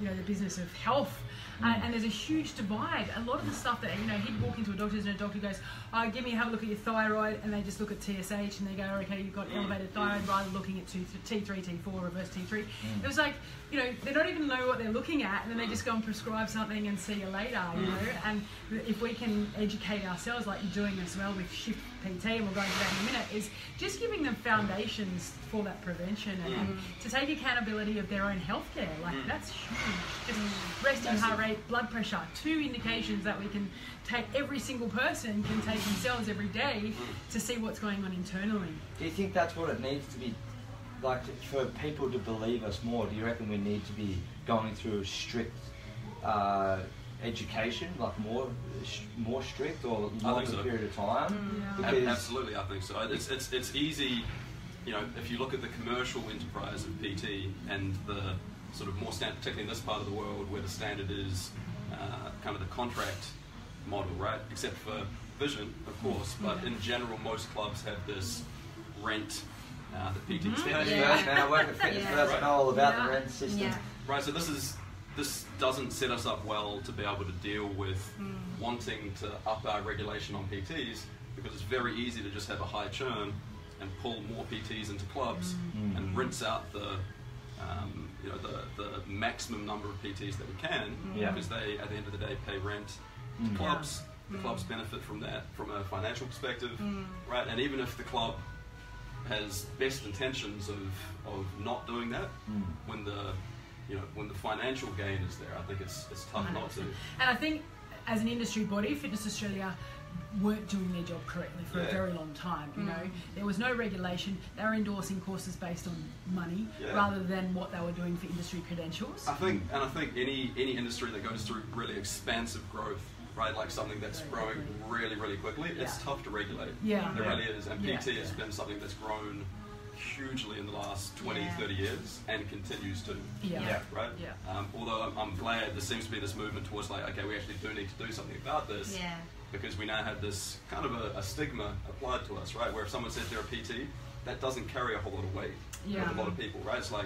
the business of health. And there's a huge divide. A lot of the stuff that, he'd walk into a doctor's and a doctor goes, have a look at your thyroid, and they just look at TSH and they go, okay, you've got elevated thyroid, rather than looking at T3, T4, reverse T3. It was like, they don't even know what they're looking at, and then they just go and prescribe something and see you later, And if we can educate ourselves, like you're doing as well with Shift PT, and we'll go into that in a minute, is just giving them foundations for that prevention and to take accountability of their own healthcare. Like, that's huge. Just resting heart rate, blood pressure, 2 indications that we can take, every single person can take themselves every day to see what's going on internally. Do you think that's what it needs to be, like, for people to believe us more? Do you reckon we need to be going through a strict education, like more strict or longer period of time? Absolutely, I think so. It's easy, if you look at the commercial enterprise of PT and the sort of more standard, particularly in this part of the world where the standard is kind of the contract model, right? Except for vision, of course, but in general, most clubs have this rent the PTs pay. Fitness first, man. I work at Fitness First. I know all about the rent system. Yeah. Right, so this doesn't set us up well to be able to deal with wanting to up our regulation on PTs, because it's very easy to just have a high churn and pull more PTs into clubs and rinse out the maximum number of PTs that we can, because they, at the end of the day, pay rent to clubs. The clubs benefit from that from a financial perspective, right? And even if the club has best intentions of not doing that, when the financial gain is there, I think it's tough 100%. Not to. And I think as an industry body, Fitness Australia weren't doing their job correctly for a very long time. You know, there was no regulation. They were endorsing courses based on money rather than what they were doing for industry credentials. I think any industry that goes through really expansive growth, right, like something that's growing really, really quickly, it's tough to regulate. It really is. And PT has been something that's grown hugely in the last 20, 30 years and continues to. Right? Although I'm glad there seems to be this movement towards like, okay, we actually do need to do something about this. Because we now have this kind of a stigma applied to us, right? Where if someone says they're a PT, that doesn't carry a whole lot of weight with a lot of people, right? It's like,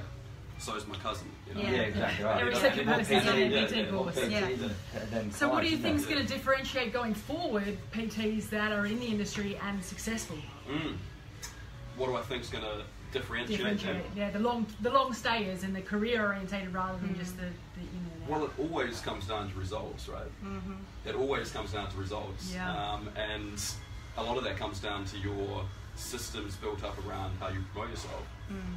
so is my cousin. You know? Yeah, exactly right. Every second person's on a PT course. So what do you think is going to differentiate going forward PTs that are in the industry and successful? What do I think is going to differentiate them? Yeah, the long stayers and the career orientated rather than just the Well, it always comes down to results, right? It always comes down to results. And a lot of that comes down to your systems built up around how you promote yourself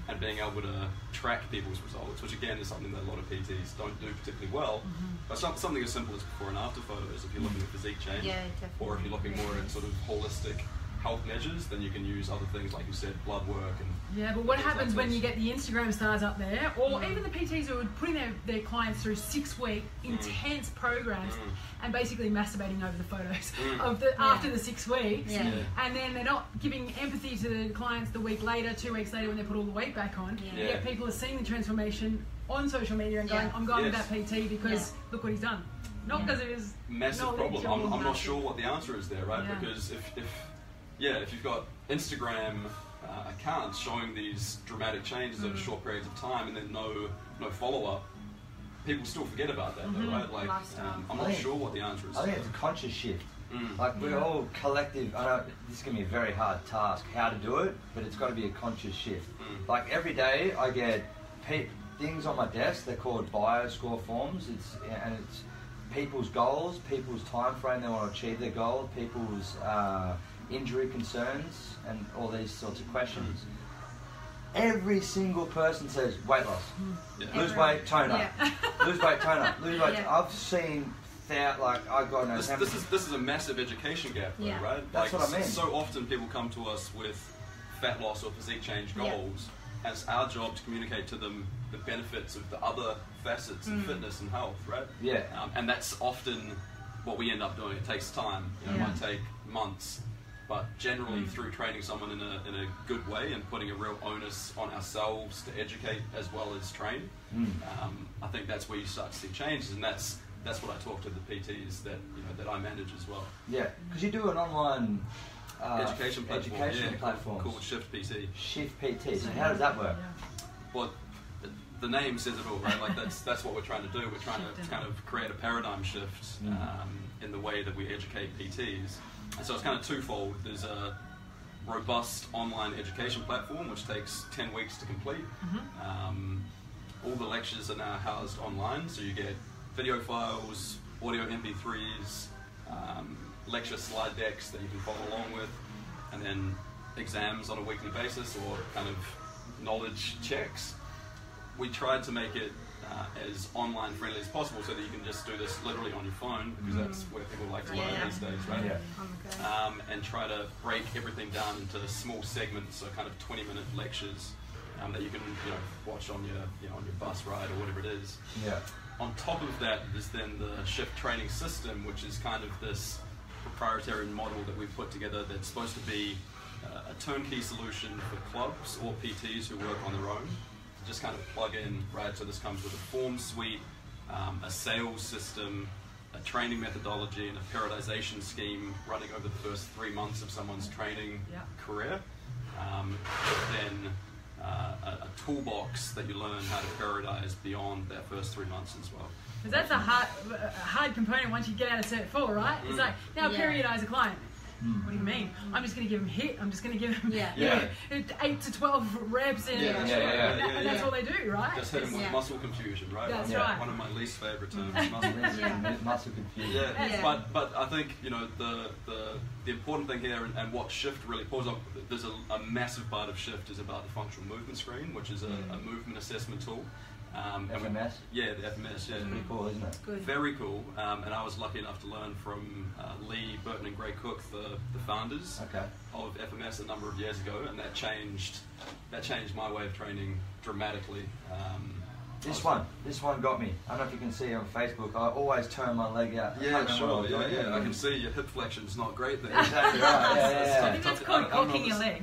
and being able to track people's results, which again is something that a lot of PTs don't do particularly well. But something as simple as before and after photos, if you're looking at physique change, or if you're looking more at sort of holistic health measures, then you can use other things like you said, blood work and but what happens when you get the Instagram stars up there, or even the PTs who are putting their clients through 6-week intense programs and basically masturbating over the photos of the after the 6 weeks, and then they're not giving empathy to the clients the week later, 2 weeks later when they put all the weight back on. Yet people are seeing the transformation on social media and going, I'm going with that PT because look what he's done. Not because of his massive problem. I'm not sure what the answer is there, right? Because if you've got Instagram accounts showing these dramatic changes over short periods of time and then no follow-up, people still forget about that though, right? Like, I'm not sure what the answer is. I think it's a conscious shift. Like, we're all collective. I know this is going to be a very hard task, how to do it, but it's got to be a conscious shift. Like, every day I get things on my desk, they're called bioscore forms, it's people's goals, people's time frame they want to achieve their goal, people's injury concerns, and all these sorts of questions. Every single person says weight loss, lose weight, tone up, lose weight, tone up, lose weight. I've seen that, like, I got no. This is a massive education gap, though, right? That's what I mean. So often people come to us with fat loss or physique change goals, and it's our job to communicate to them the benefits of the other facets of fitness and health, right? And that's often what we end up doing. It takes time. You know, it might take months. But generally, through training someone in a good way and putting a real onus on ourselves to educate as well as train, I think that's where you start to see changes, and that's what I talk to the PTs that I manage as well. Yeah, because you do an online education platform called Shift PT. Shift PT. So how does that work? Well, the name says it all, right? Like that's what we're trying to do. We're trying to kind of create a paradigm shift in the way that we educate PTs. And so it's kind of twofold. There's a robust online education platform which takes 10 weeks to complete. All the lectures are now housed online, so you get video files, audio MP3s, lecture slide decks that you can follow along with, and then exams on a weekly basis or kind of knowledge checks. We tried to make it as online friendly as possible so that you can just do this literally on your phone, because that's where people like to learn these days, right? And try to break everything down into small segments, so kind of 20-minute lectures that you can watch on your bus ride or whatever it is. On top of that is then the Shift training system, which is kind of this proprietary model that we've put together that's supposed to be a turnkey solution for clubs or PTs who work on their own. Just kind of plug in, right? So this comes with a form suite, a sales system, a training methodology and a periodization scheme running over the first 3 months of someone's training career, then a toolbox that you learn how to periodize beyond that first 3 months as well. Because that's a hard component once you get out of Cert 4, right? It's like, now periodize a client. What do you mean? I'm just going to give them HIIT. I'm just going to give them 8 to 12 reps, and that's all they do, right? Just hit them with muscle confusion, right? That's right. One of my least favorite terms, muscle confusion. But I think, you know, the important thing here, and what Shift really pulls up, there's a massive part of Shift is about the functional movement screen, which is a movement assessment tool. FMS? Yeah, the FMS, yeah. It's pretty cool, isn't it? Good. Very cool. And I was lucky enough to learn from Lee, Burton and Gray Cook, the founders of FMS a number of years ago, and that changed my way of training dramatically. This one got me. I don't know if you can see on Facebook. I always turn my leg out. Yeah, sure. Yeah. I can see your hip flexion's not great there. Exactly right. I think that's called cocking your leg.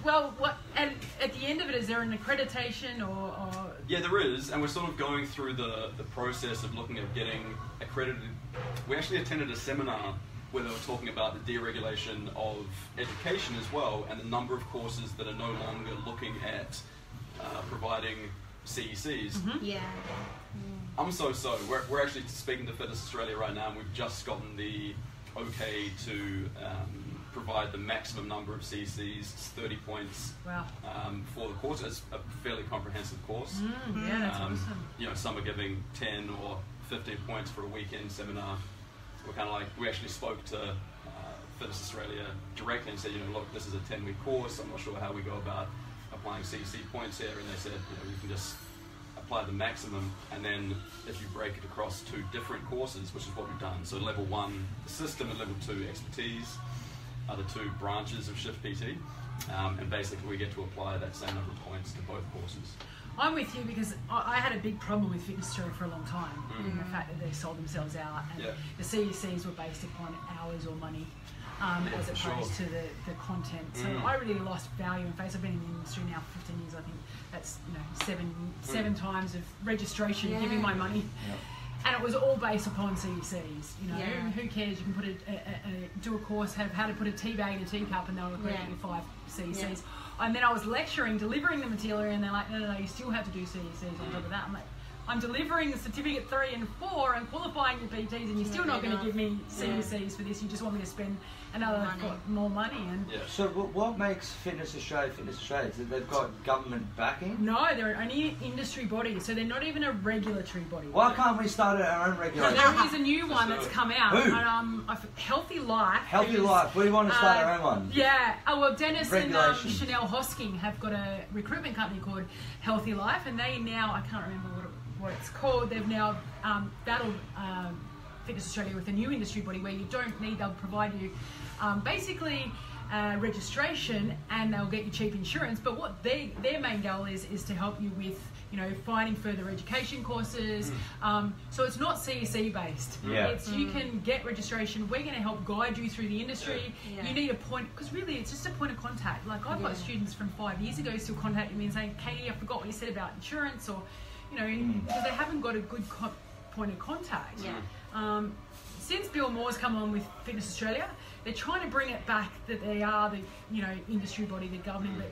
Well, and at the end of it, is there an accreditation or? Yeah, there is, and we're sort of going through the process of looking at getting accredited. We actually attended a seminar where they were talking about the deregulation of education as well, and the number of courses that are no longer looking at providing CECs. I'm so. We're actually speaking to Fitness Australia right now, and we've just gotten the okay to provide the maximum number of CECs, 30 points for the course. It's a fairly comprehensive course. That's awesome. You know, some are giving 10 or 15 points for a weekend seminar. We're kind of like, we actually spoke to Fitness Australia directly and said, you know, look, this is a 10-week course. I'm not sure how we go about applying CEC points here. And they said, you know, you can just apply the maximum, and then if you break it across 2 different courses, which is what we've done. So level 1, the system, and level 2, expertise, are the 2 branches of Shift PT. And basically we get to apply that same number of points to both courses. I'm with you because I had a big problem with Fitness Australia for a long time, in the fact that they sold themselves out, and the CECs were based upon hours or money, as opposed to the content. So I really lost value in face. I've been in the industry now for 15 years. I think that's, you know, seven times of registration, giving my money. And it was all based upon CECs. You know, who cares? You can put do a course, have how to put a tea bag in a teacup, and they'll accredit you 5 CECs. And then I was lecturing, delivering the material, and they're like, no, you still have to do CECs on top of that. I'm like, I'm delivering the certificate 3 and 4 and qualifying your PTs, and you're still not going to give me CECs for this. You just want me to spend more money. And so what makes Fitness Australia Fitness Australia? Is it they've got government backing? No, they're only an industry body, so they're not even a regulatory body. Why can't we start our own regulation? There is a new one that's come out. Who? Healthy Life. Healthy Life. We want to start our own one. Yeah. Oh, well, Dennis and Chanel Hosking have got a recruitment company called Healthy Life, and they now, I can't remember what it's called, they've now battled Fitness Australia with a new industry body where you don't need, they'll provide you basically registration, and they'll get you cheap insurance, but what their main goal is to help you with, you know, finding further education courses. So it's not CEC based. It's you can get registration. We're going to help guide you through the industry. You need a point, because really it's just a point of contact. Like I've got students from 5 years ago still contacting me and saying, Katie, I forgot what you said about insurance, or, you know, because they haven't got a good point of contact. Since Bill Moore's come on with Fitness Australia, they're trying to bring it back that they are the, you know, industry body, the governing, but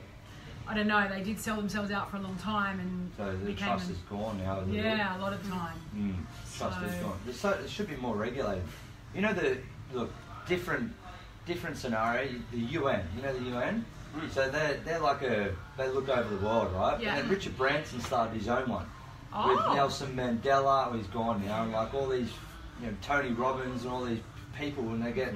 I don't know, they did sell themselves out for a long time, and so the trust is gone now. A lot of time. Trust is gone. So it should be more regulated. You know, different scenario. The UN. You know the UN. So they're like they look over the world, right? And then Richard Branson started his own one with Nelson Mandela. He's gone now, and like all these, you know, Tony Robbins and all these people, and they get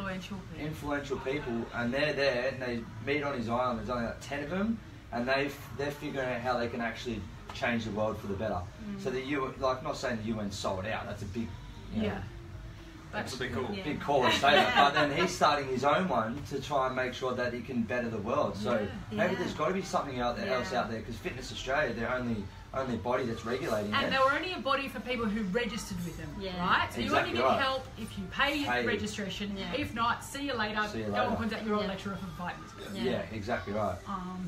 influential people, and they're there, and they meet on his island. There's only like 10 of them, and they're figuring out how they can actually change the world for the better. So the UN, like, not saying the UN sold out. That's a big, you know, that's a big call. Big call to say that. But then he's starting his own one to try and make sure that he can better the world. So maybe there's got to be something else out there, because Fitness Australia, they're only only body that's regulating And it. they were only a body for people who registered with them, Yeah. right? So you Exactly only get right. help if you pay your Pay. registration. Yeah. If not, see you later. See you Go later. and contact your old Yeah. lecturer for vitamins. Yeah, exactly right.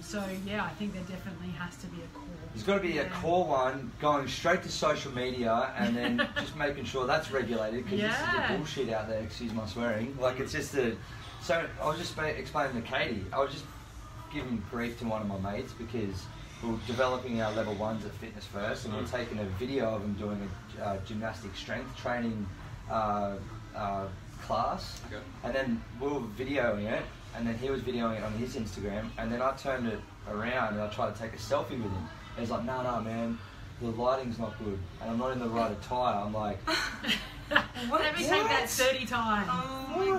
So yeah, I think there definitely has to be a core. There's got to be a core one going straight to social media and then just making sure that's regulated because this is Yeah. the bullshit out there, excuse my swearing. Like it's just a... So I was just explaining to Katie, I was just giving grief to one of my mates because we were developing our level 1s at Fitness First and we were taking a video of him doing a gymnastic strength training class. Okay. And then we were videoing it and then he was videoing it on his Instagram and then I turned it around and I tried to take a selfie with him. And he's like, no, man, the lighting's not good and I'm not in the right attire. I'm like, Let me take that 30 times.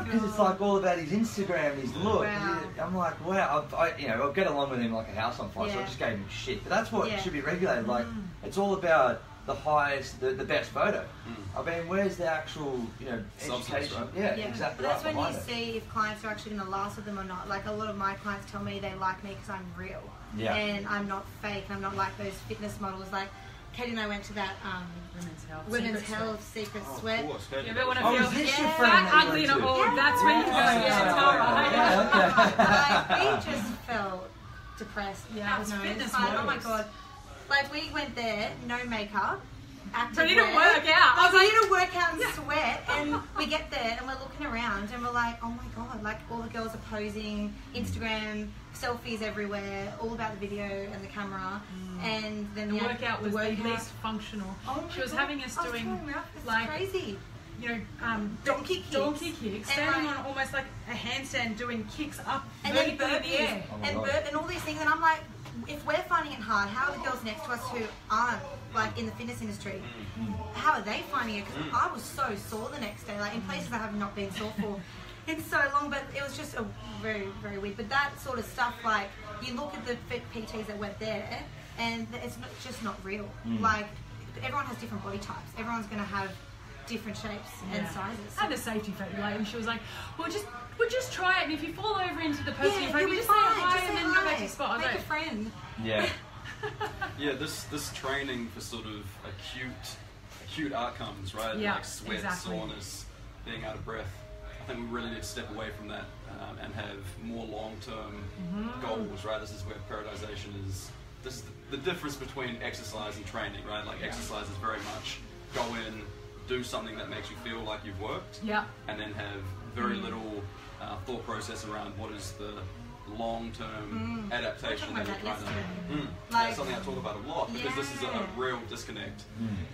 because it's like all about his Instagram and his look. Wow. I'm like, wow, I'll get along with him like a house on fire, so I Yeah. just gave him shit. But that's what Yeah. should be regulated. Like, it's all about the highest, the best photo. I mean, where's the actual, Substance, education? right? Yeah, Yeah, exactly. but that's right when you behind it. see if clients are actually going to last with them or not. Like a lot of my clients tell me they like me because I'm real Yeah. and I'm not fake. I'm not like those fitness models. Like Katie and I went to that Women's health. Women's Secret Health Secret Of Sweat. course, You ever want to Oh, feel is this your Yeah. friend fat, that you ugly, went and to? old? That's when you go, yeah, tell me. Like we just felt depressed. Yeah, it was No, fitness like, oh my models. god. Like we went there, no makeup, active Ready to wear. work out. I was Ready to work out and sweat, and we get there and we're looking around and we're like, oh my god, like all the girls are posing, Instagram selfies everywhere, all about the video and the camera, and then The the workout was the least functional. Oh my She was God. having us I was doing throwing up. It's like crazy. donkey Donkey kicks, kicks. standing And on almost like a handstand, doing kicks up And then vertically in the air. burpees Oh my and God. and all these things, and I'm like, if we're finding it hard, how are the girls next to us who aren't like in the fitness industry? How are they finding it? Because I was so sore the next day, like in places I have not been sore for in so long. But it was just a very, very weird. But that sort of stuff, like you look at the fit PTs that went there, and it's just not real. Like everyone has different body types. Everyone's going to have different shapes and sizes. I had a safety photo lady, and she was like, "We'll just try it, and if you fall over into the person in Yeah, front of you'll you, be just say fine. hi, Just and say then go back hi. to your spot." I was Make like, a friend. Yeah. Yeah, this training for sort of acute outcomes, right? Yeah, Like sweat, exactly. soreness, being out of breath. I think we really need to step away from that and have more long-term goals, right? This is where periodization is. This is the difference between exercise and training, right? Like exercise is very much go in, do something that makes you feel like you've worked, Yeah. and then have very little thought process around what is the long-term adaptation We were that talking you're about trying that to. yesterday. That's Like- something I talk about a lot because this is a Yeah. real disconnect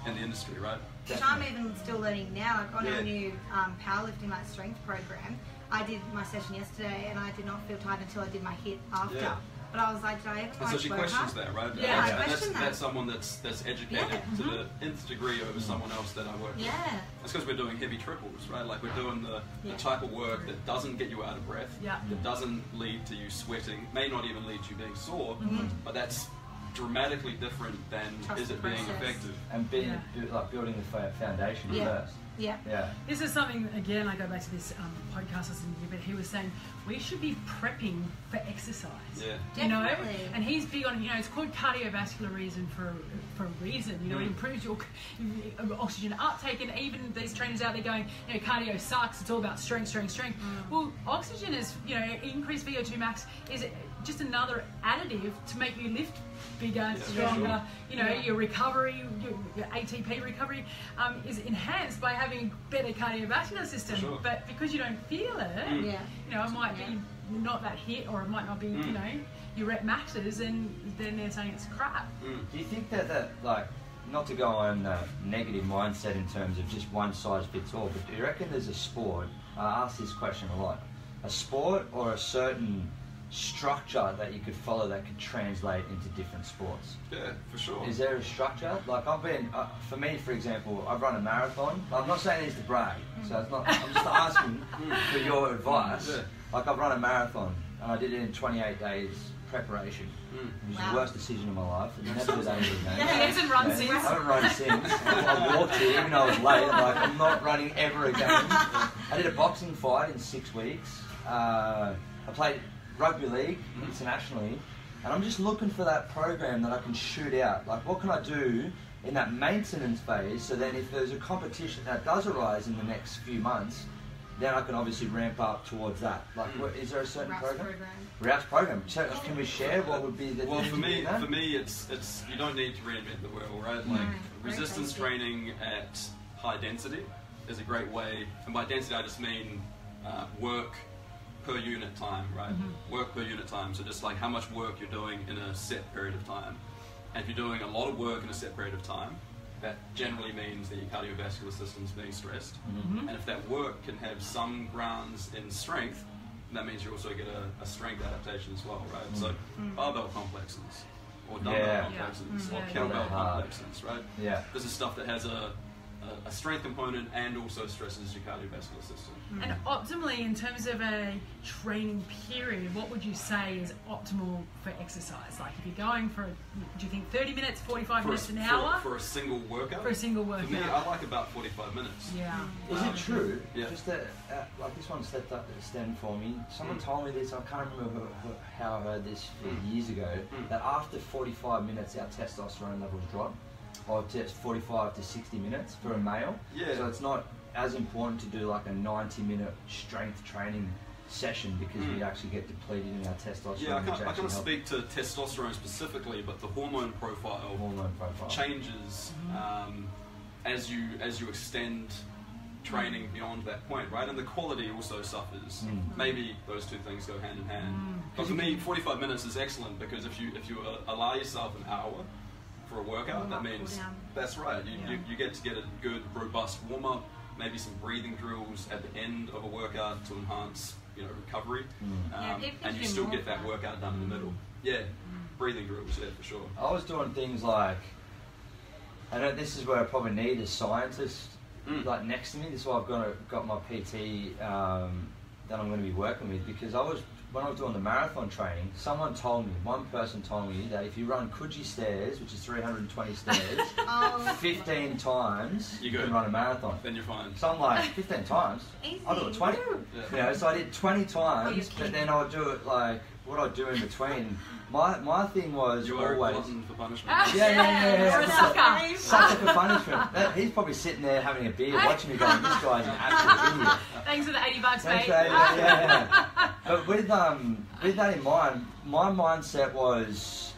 in the industry, right? Which I'm even still learning now. Like on Yeah. our new powerlifting like strength program, I did my session yesterday and I did not feel tired until I did my HIIT after. Yeah. But I was like, did I ever And so she questions that, right? Yeah, I and question that. that's someone that's educated Yeah. to the nth degree over someone else that I work with. Yeah. That's because we're doing heavy triples, right? Like we're doing the Yeah. type of work that doesn't get you out of breath, Yeah. that doesn't lead to you sweating, may not even lead to you being sore, but that's dramatically different than Trust is the it being process. effective. And building the foundation Yeah. first. Yeah. Yeah. This is something, again, I go back to this podcast I listened to, but he was saying we should be prepping for exercise. Yeah. You know, Definitely. and he's big on, it's called cardiovascular reason for a reason. You know, it improves your oxygen uptake, and even these trainers out there going, cardio sucks. It's all about strength. Well, oxygen is, increased VO2 max is just another additive to make you lift bigger, stronger. sure. Your recovery, your ATP recovery is enhanced by having better cardiovascular system. Sure. But because you don't feel it, Yeah. it might be not that hit, or it might not be, your rep maxes, and then they're saying it's crap. Do you think that like, not to go on a negative mindset in terms of just one size fits all, but do you reckon there's a sport, I ask this question a lot, a sport or a certain structure that you could follow that could translate into different sports? Yeah, for sure. Is there a structure? Like I've been, for me, for example, I've run a marathon. I'm not saying this to brag, so it's not. I'm just asking for your advice. Yeah. Like I've run a marathon, and I did it in 28 days preparation. It was Wow. the worst decision of my life. I never did that ever again. He hasn't run Yeah, since. I haven't run since. I walked here, even though I was late. I'm like, I'm not running ever again. I did a boxing fight in 6 weeks. I played rugby league internationally. And I'm just looking for that program that I can shoot out. Like, what can I do in that maintenance phase, so then if there's a competition that does arise in the next few months, then I can obviously ramp up towards that. Like, is there a certain program? Routes program. So can we share what would be the? Well, for me, it's you don't need to reinvent the wheel, right? Like resistance training at high density is a great way, and by density I just mean work per unit time, right? Work per unit time. So just like how much work you're doing in a set period of time. And if you're doing a lot of work in a set period of time, that generally means that your cardiovascular system's being stressed. And if that work can have some grounds in strength, that means you also get a strength adaptation as well, right? So barbell complexes, or dumbbell complexes, or kettlebell complexes, right? Yeah. This is stuff that has a strength component and also stresses your cardiovascular system. And optimally, in terms of a training period, what would you say is optimal for exercise? Like if you're going for, do you think 30 minutes, 45 minutes, an hour? For a single workout? For a single workout. For me, I like about 45 minutes. Yeah. Is it true? Yeah. Just that, like this one set up a stand for me. Someone told me this, I can't remember how I heard this years ago, that after 45 minutes our testosterone levels drop. Or just 45 to 60 minutes for a male. Yeah. So it's not as important to do like a 90-minute strength training session because we actually get depleted in our testosterone. Yeah, I can't speak to testosterone specifically, but the hormone profile changes as you extend training beyond that point, right? And the quality also suffers. Maybe those two things go hand in hand. But for me, 45 minutes is excellent because if you allow yourself an hour for a workout, that means that's right. You get to get a good, robust warm up, maybe some breathing drills at the end of a workout to enhance, recovery, and you still get that workout done in the middle. Yeah, breathing drills, yeah, for sure. I was doing things like, I know this is where I probably need a scientist like next to me. This is why I've got my PT that I'm going to be working with, because when I was doing the marathon training, one person told me that if you run Coogee stairs, which is 320 stairs, 15 times, you can run a marathon. Then you're fine. So I'm like, 15 times? Easy. I'll do it 20. Yeah. So I did 20 times, but then I would do it like, what I'd do in between. My thing was you are always... glutton for punishment. You're a sucker. Sucker for punishment. He's probably sitting there having a beer, watching me going, this guy's an absolute idiot. Thanks for the $80, mate. Yeah. But with that in mind, my mindset was,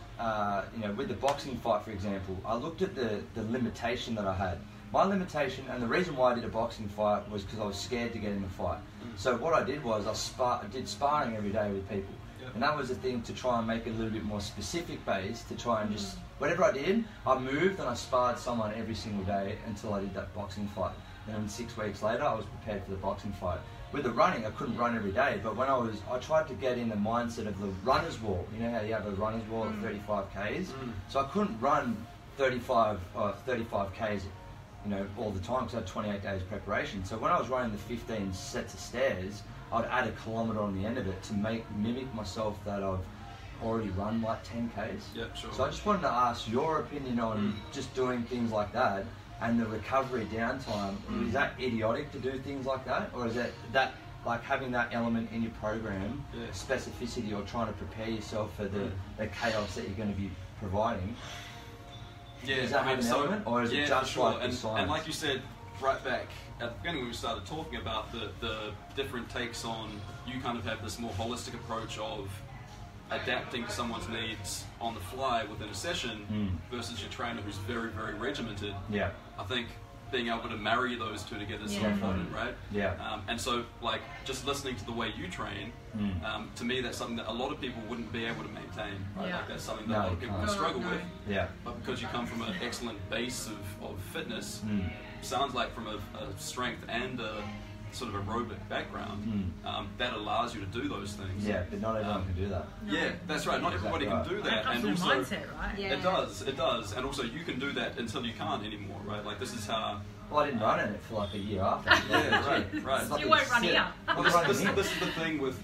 with the boxing fight, for example, I looked at the limitation that I had. My limitation, and the reason why I did a boxing fight was because I was scared to get in the fight. So what I did was I did sparring every day with people. And that was the thing, to try and make it a little bit more specific based, to try and just, whatever I did, I moved and I sparred someone every single day until I did that boxing fight. And then 6 weeks later, I was prepared for the boxing fight. With the running, I couldn't run every day, but when I tried to get in the mindset of the runner's wall. You know how you have a runner's wall at 35 Ks? So I couldn't run 35 Ks, all the time, because I had 28 days preparation. So when I was running the 15 sets of stairs, I'd add a kilometre on the end of it to mimic myself that I've already run like 10 Ks. Yeah, sure. So I just wanted to ask your opinion on just doing things like that and the recovery downtime. Is that idiotic to do things like that? Or is that like having that element in your program, specificity, or trying to prepare yourself for the chaos that you're going to be providing? Yeah, does that have an element, or is it just like the science? And like you said, right back at the beginning when we started talking about the different takes on, you kind of have this more holistic approach of adapting to someone's needs on the fly within a session versus your trainer who's very, very regimented. Yeah. I think being able to marry those two together is so important, right? Yeah. And so, like, just listening to the way you train, to me, that's something that a lot of people wouldn't be able to maintain, right? Yeah. Like, that's something that a lot of people would struggle with. Yeah. But because you come from an excellent base of fitness, sounds like from a strength and a sort of aerobic background, that allows you to do those things. Yeah, but not everyone can do that. Yeah, that's right. Not everybody can do that. And also, mindset, right? Yeah. It does. And also you can do that until you can't anymore, right? Like this is how... Well, I didn't run in it for like a year after. Right. You won't run here. Well, this is the thing with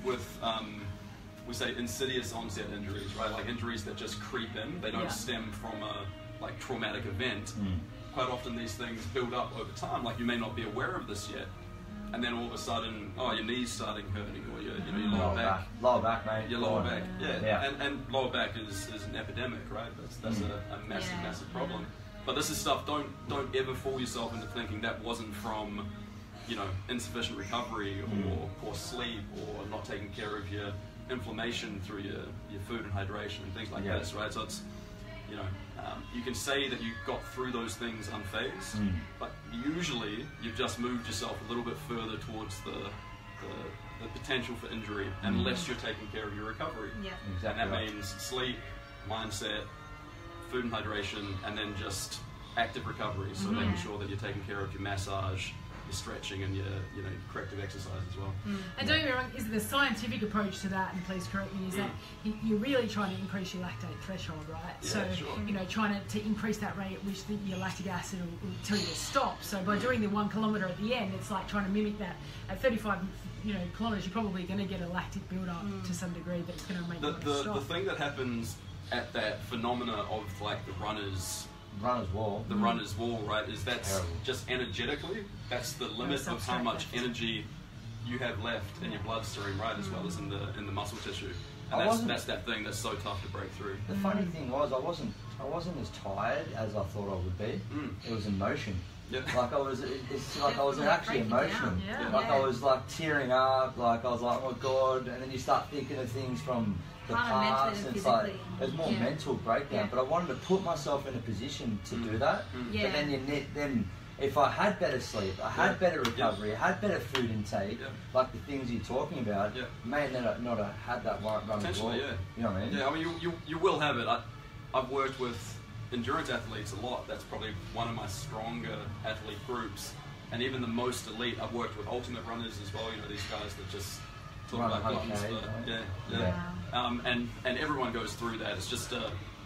we say insidious onset injuries, right? Like injuries that just creep in. They don't stem from a traumatic event. Quite often these things build up over time. Like you may not be aware of this yet, and then all of a sudden, oh, your knee's starting hurting, or your lower back, mate. Your lower back, Yeah. And lower back is an epidemic, right? That's a massive problem. But this is stuff. Don't ever fool yourself into thinking that wasn't from, insufficient recovery or poor sleep or not taking care of your inflammation through your food and hydration and things like this, right? So it's, you can say that you got through those things unfazed, but usually you've just moved yourself a little bit further towards the potential for injury, unless you're taking care of your recovery. Yeah. Exactly. And that means sleep, mindset, food and hydration, and then just active recovery. So making sure that you're taking care of your massage, your stretching, and your corrective exercise as well. And don't get me wrong, is the scientific approach to that, and please correct me, is that you're really trying to increase your lactate threshold, right? Yeah, so, sure. Trying to increase that rate at which your lactic acid will tell you to stop. So by doing the 1 kilometre at the end, it's like trying to mimic that. At 35 kilometres, you're probably going to get a lactic build-up to some degree that's going to make you stop. The thing that happens at that phenomena of like the runner's wall, right, is that's terrible. just energetically, that's the limit of how much energy you have left in your bloodstream, right, as well as in the muscle tissue. And that's that thing that's so tough to break through. The funny thing was, I wasn't as tired as I thought I would be. It was emotion. Yeah. Like I was actually emotional. Yeah. Like I was like tearing up. Like I was like, oh my god. And then you start thinking of things from the past. And it's like there's more mental breakdown. But I wanted to put myself in a position to do that. But then if I had better sleep, I had better recovery, I had better food intake, like the things you're talking about, may not have had that run as well. You know what I mean? Yeah, I mean you will have it. I've worked with endurance athletes a lot. That's probably one of my stronger athlete groups. And even the most elite, I've worked with ultimate runners as well. These guys that just talk about guns. And everyone goes through that. It's just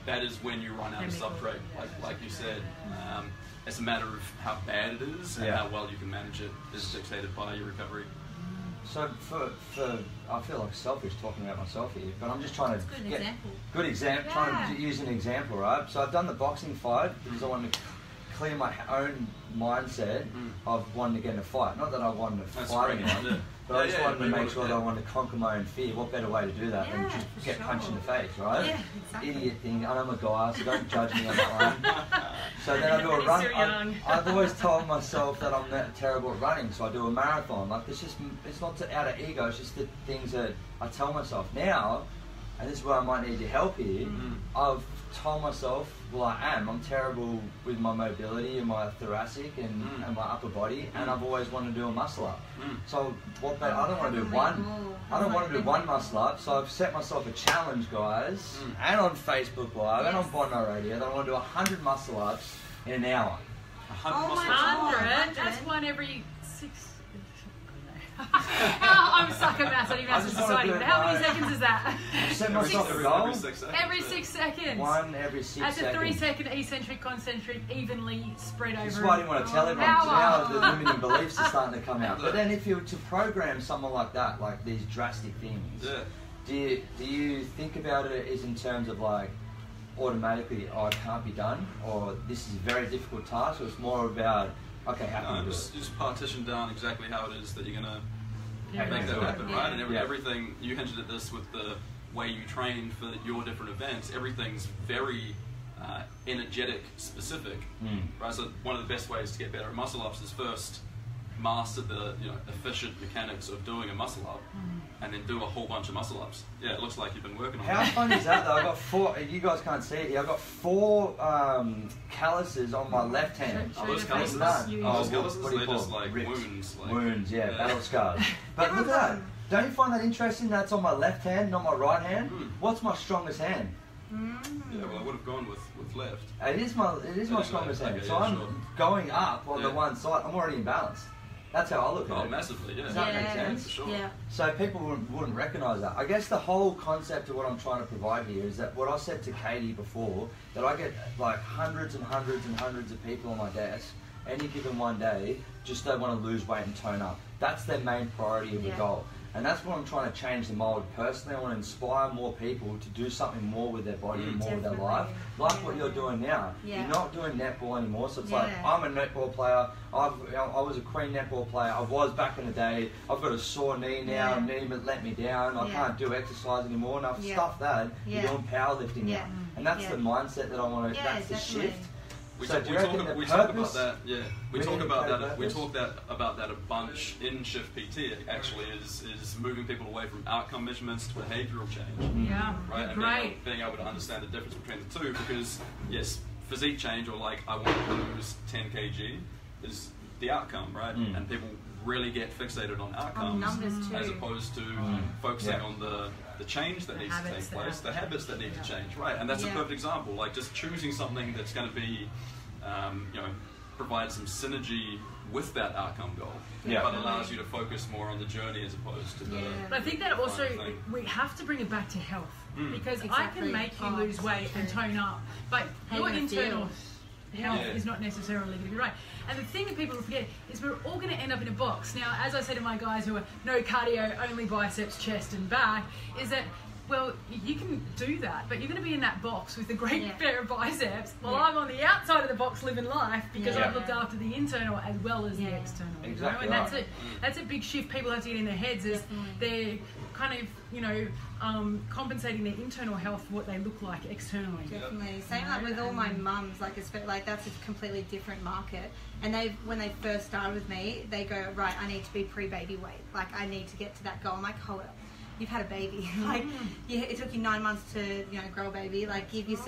that is when you run out of substrate, like you said. It's a matter of how bad it is and how well you can manage it is dictated by your recovery. So for I feel like selfish talking about myself here, but I'm just trying to good example, trying to use an example, right? So I've done the boxing fight because I wanted to clear my own mindset of wanting to get in a fight. Not that I wanted to fight anyone, but I just wanted to make sure that I wanted to conquer my own fear. What better way to do that than just get punched in the face, right? Yeah, exactly. Idiot thing. I'm a guy, so don't judge me on that one. So then I do a run. I've always told myself that I'm terrible at running, so I do a marathon. Like it's not out of ego. It's just the things that I tell myself now. And this is where I might need your help here. I've told myself, well, I'm terrible with my mobility and my thoracic and my upper body, and I've always wanted to do a muscle up. So I don't want to do one. I don't want to do one muscle up. So I've set myself a challenge, guys, and on Facebook Live and on Bondi Radio that I want to do 100 muscle ups in an hour. 100? That's one every 6. I'm a sucker at maths. I don't even have to society. But how many seconds is that? Set myself a goal. Every 6 seconds. Every 6 seconds. One every 6 seconds. That's a 3-second eccentric, concentric, evenly spread over. This is why I didn't want to tell everyone, because now the limiting beliefs are starting to come out. But then if you were to program someone like that, like these drastic things, do you think about it as in terms of like automatically, oh, it can't be done, or this is a very difficult task, or it's more about, okay, how can you do it? Just partition down exactly how it is that you're going to make that happen, right? And everything, you hinted at this with the way you train for your different events, everything's very energetic specific, right? So one of the best ways to get better at muscle ups is first master the efficient mechanics of doing a muscle up, and then do a whole bunch of muscle ups. Yeah, it looks like you've been working on How fun is that though? I've got 4, you guys can't see it here, I've got 4 calluses on my left hand. Are those calluses? Those calluses? what do you They're call just it? like Ripped. wounds. Wounds, battle scars. But look at that. Don't you find that interesting that's on my left hand, not my right hand? What's my strongest hand? Yeah, well, I would have gone with left. It is my strongest hand. Okay, so I'm going up on the one side. I'm already in balance. That's how I look at it. Oh, massively, yeah. Does that make sense? For sure. Yeah. So people wouldn't recognise that. I guess the whole concept of what I'm trying to provide here is that what I said to Katie before, that I get like hundreds and hundreds and hundreds of people on my desk, any given one day, just they want to lose weight and tone up. That's their main priority of the goal. And that's what I'm trying to change the mold. Personally, I want to inspire more people to do something more with their body and more with their life. Like what you're doing now. You're not doing netball anymore. So it's like, I'm a netball player. I was a queen netball player. I was back in the day. I've got a sore knee now. Knee let me down. I can't do exercise anymore. And I've stuffed that. You're doing powerlifting now. And that's the mindset that I want to, that's the shift. We talk about that. Yeah, we talk about that a bunch in Shift PT. Actually, is moving people away from outcome measurements to behavioural change. Yeah, right. And being able to understand the difference between the two, because yes, physique change or like I want to lose 10 kg is the outcome, right? And people really get fixated on outcomes as opposed to focusing on the change that needs to take place, the habits that need to change, right? And that's a perfect example, like just choosing something that's going to be, provide some synergy with that outcome goal, but allows you to focus more on the journey as opposed to the... But I think that also, we have to bring it back to health, because I can make you lose weight and tone up, but your internal health is not necessarily going to be right. And the thing that people forget is we're all going to end up in a box. Now, as I say to my guys who are no cardio, only biceps, chest and back, is that, well, you can do that, but you're going to be in that box with a great pair of biceps while I'm on the outside of the box living life because I've looked after the internal as well as the external. Exactly. You know? And that's a big shift people have to get in their heads is they're kind of, compensating their internal health for what they look like externally. Definitely. Same like with all my mums, like that's a completely different market. And when they first started with me, they go, right, I need to be pre-baby weight. Like I need to get to that goal. I'm like, hold up. You've had a baby. Like it took you 9 months to grow a baby. Like give your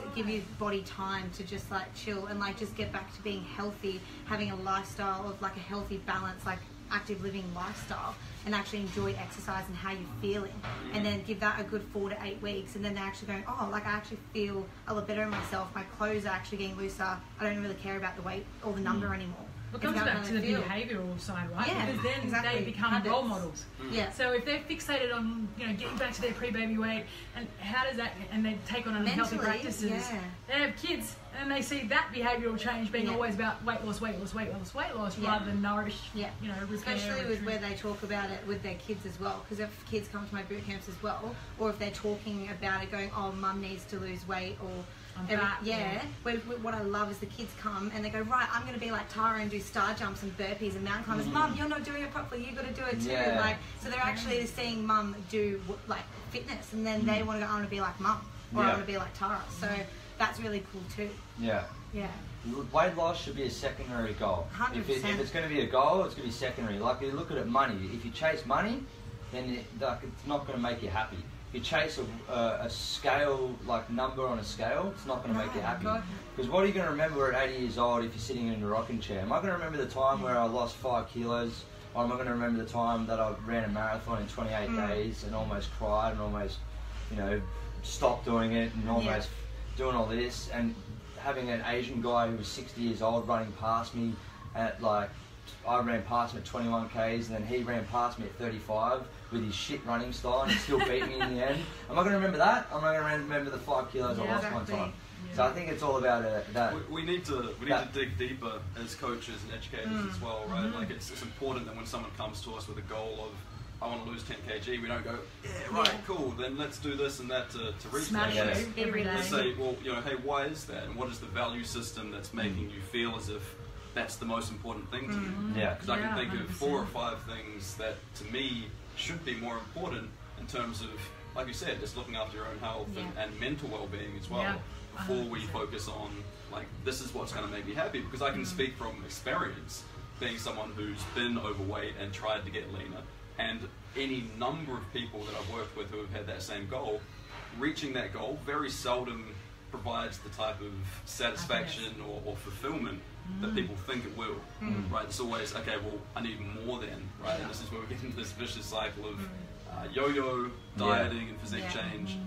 body time to just like chill and like just get back to being healthy, having a lifestyle of like a healthy balance, like active living lifestyle, and actually enjoy exercise and how you're feeling, and then give that a good 4 to 8 weeks, and then they're actually going, oh, like I actually feel a lot better in myself. My clothes are actually getting looser. I don't really care about the weight or the number anymore. It comes back to the behavioural side, right? Yeah, because then they become role models. Yeah. So if they're fixated on getting back to their pre-baby weight, and how does that, and they take on unhealthy practices, they have kids and they see that behavioural change being always about weight loss, rather than nourish, repair. Especially with where they talk about it with their kids as well, because if kids come to my boot camps as well, or if they're talking about it going, oh, mum needs to lose weight, or what I love is the kids come and they go, right, I'm going to be like Tara and do star jumps and burpees and mountain climbers. Mum, you're not doing it properly. You've got to do it too. Like, so they're actually seeing mum do like fitness, and then they want to go, I want to be like mum, or I want to be like Tara. So that's really cool too. Yeah. Weight loss should be a secondary goal. 100%. If it's going to be a goal, it's going to be secondary. Like you look at it, money. If you chase money, then it's not going to make you happy. If you chase a scale, like number on a scale, it's not going to make you happy. Because what are you going to remember at 80 years old if you're sitting in a rocking chair? Am I going to remember the time where I lost 5 kilos? Or am I going to remember the time that I ran a marathon in 28 days and almost cried and almost, stopped doing it and almost doing all this, and having an Asian guy who was 60 years old running past me at I ran past him at 21 Ks and then he ran past me at 35 with his shit running style and he still beat me in the end. Am I going to remember that? Am I going to remember the 5 kilos I lost one time? So I think it's all about that. We need to dig deeper as coaches and educators as well, right? Like it's important that when someone comes to us with a goal of, I want to lose 10 kg, we don't go, cool, then let's do this and that to reach that. Let's say, well, hey, why is that? And what is the value system that's making you feel as if that's the most important thing to you? Because I can think of 4 or 5 things that to me should be more important in terms of, like you said, just looking after your own health and mental well-being as well, before we focus on, like, this is what's going to make me happy. Because I can speak from experience, being someone who's been overweight and tried to get leaner, and any number of people that I've worked with who have had that same goal, reaching that goal very seldom provides the type of satisfaction or fulfillment that people think it will, right? It's always, okay, well, I need more then, right? And this is where we get into this vicious cycle of yo-yo dieting and physique change,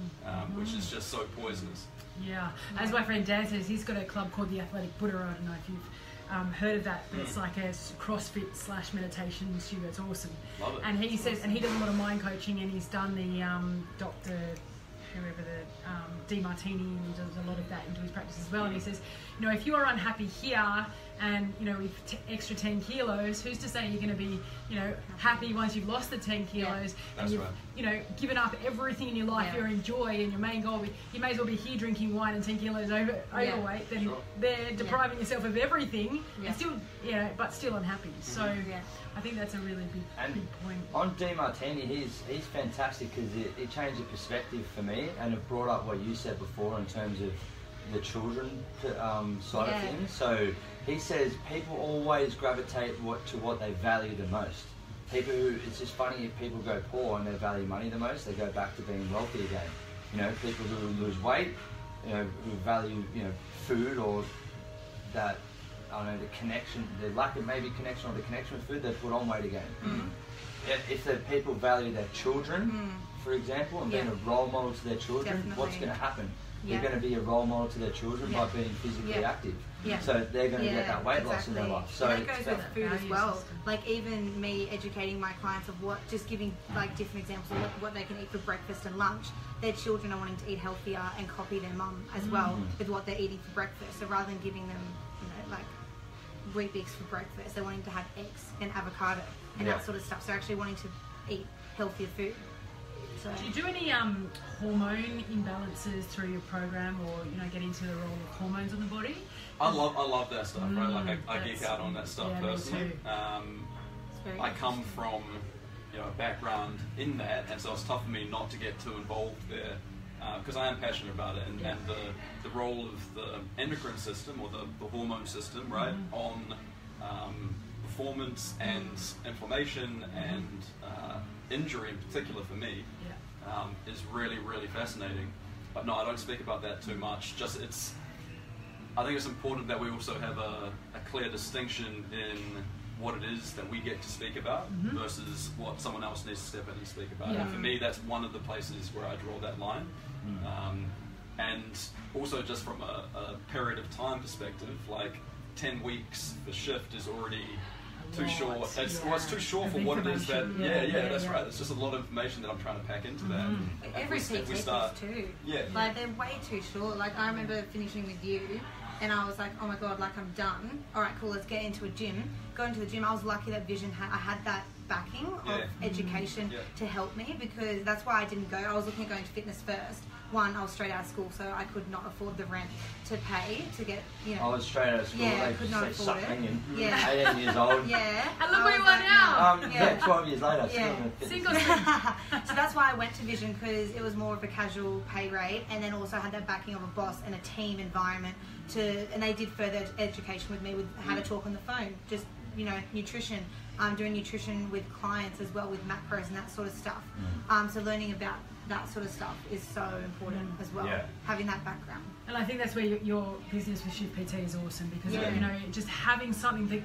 which is just so poisonous. Yeah, as my friend Dan says, he's got a club called the Athletic Buddha. I don't know if you've heard of that, but it's like a CrossFit / meditation studio. It's awesome. Love it. And he says, and he does a lot of mind coaching, and he's done the Dr. whoever the DeMartini, and does a lot of that into his practice as well. And he says, if you are unhappy here, and with extra 10 kilos, who's to say you're going to be happy once you've lost the 10 kilos and you've given up everything in your life, your joy and your main goal. You may as well be here drinking wine and 10 kilos overweight than they're depriving yourself of everything and still but still unhappy. So I think that's a really big point. On DeMartini, he's fantastic because it changed the perspective for me, and it brought up what you said before in terms of the children side of things. So he says people always gravitate to what they value the most. It's just funny, if people go poor and they value money the most, they go back to being wealthy again. People who lose weight, who value food, or that, I don't know, the connection, the lack of maybe connection, or the connection with food, they put on weight again. If the people value their children, for example, and being a role model to their children, what's going to happen? They're going to be a role model to their children by being physically active. So they're going to get that weight loss in their life. So that goes with food as well. Like even me educating my clients of just giving like different examples of what they can eat for breakfast and lunch. Their children are wanting to eat healthier and copy their mum as well with what they're eating for breakfast. So rather than giving them, like Wheat Bix for breakfast, they're wanting to have eggs and avocado and that sort of stuff. So actually wanting to eat healthier food. So. Do you do any hormone imbalances through your program, or get into the role of hormones on the body? I love that stuff, right? Like I geek out on that stuff personally. I come from a background in that, and so it's tough for me not to get too involved there because I am passionate about it, and the role of the endocrine system or the hormone system, right, on performance and inflammation and injury in particular for me is really, really fascinating. But no, I don't speak about that too much. I think it's important that we also have a clear distinction in what it is that we get to speak about versus what someone else needs to step in and speak about. And for me, that's one of the places where I draw that line. And also just from a period of time perspective, like 10 weeks for shift is already too short. It's too short for what it is that. That's right. It's just a lot of information that I'm trying to pack into that. Every PT course too. Like they're way too short. Like I remember finishing with you, and I was like, oh my god, like I'm done. All right, cool. Let's get into a gym. Go into the gym. I was lucky that Vision I had that backing of education to help me, because that's why I didn't go. I was looking at going to fitness first. One, I was straight out of school, so I could not afford the rent to pay to get, I was straight out of school. I could not afford it. 18 years old. And look where you are now. 12 years later. Single. So that's why I went to Vision, because it was more of a casual pay rate, and then also had that backing of a boss and a team environment and they did further education with me with how to talk on the phone, just nutrition. Doing nutrition with clients as well, with macros and that sort of stuff. So learning about that sort of stuff is so important as well, having that background. And I think that's where your business with Shift PT is awesome, because just having something that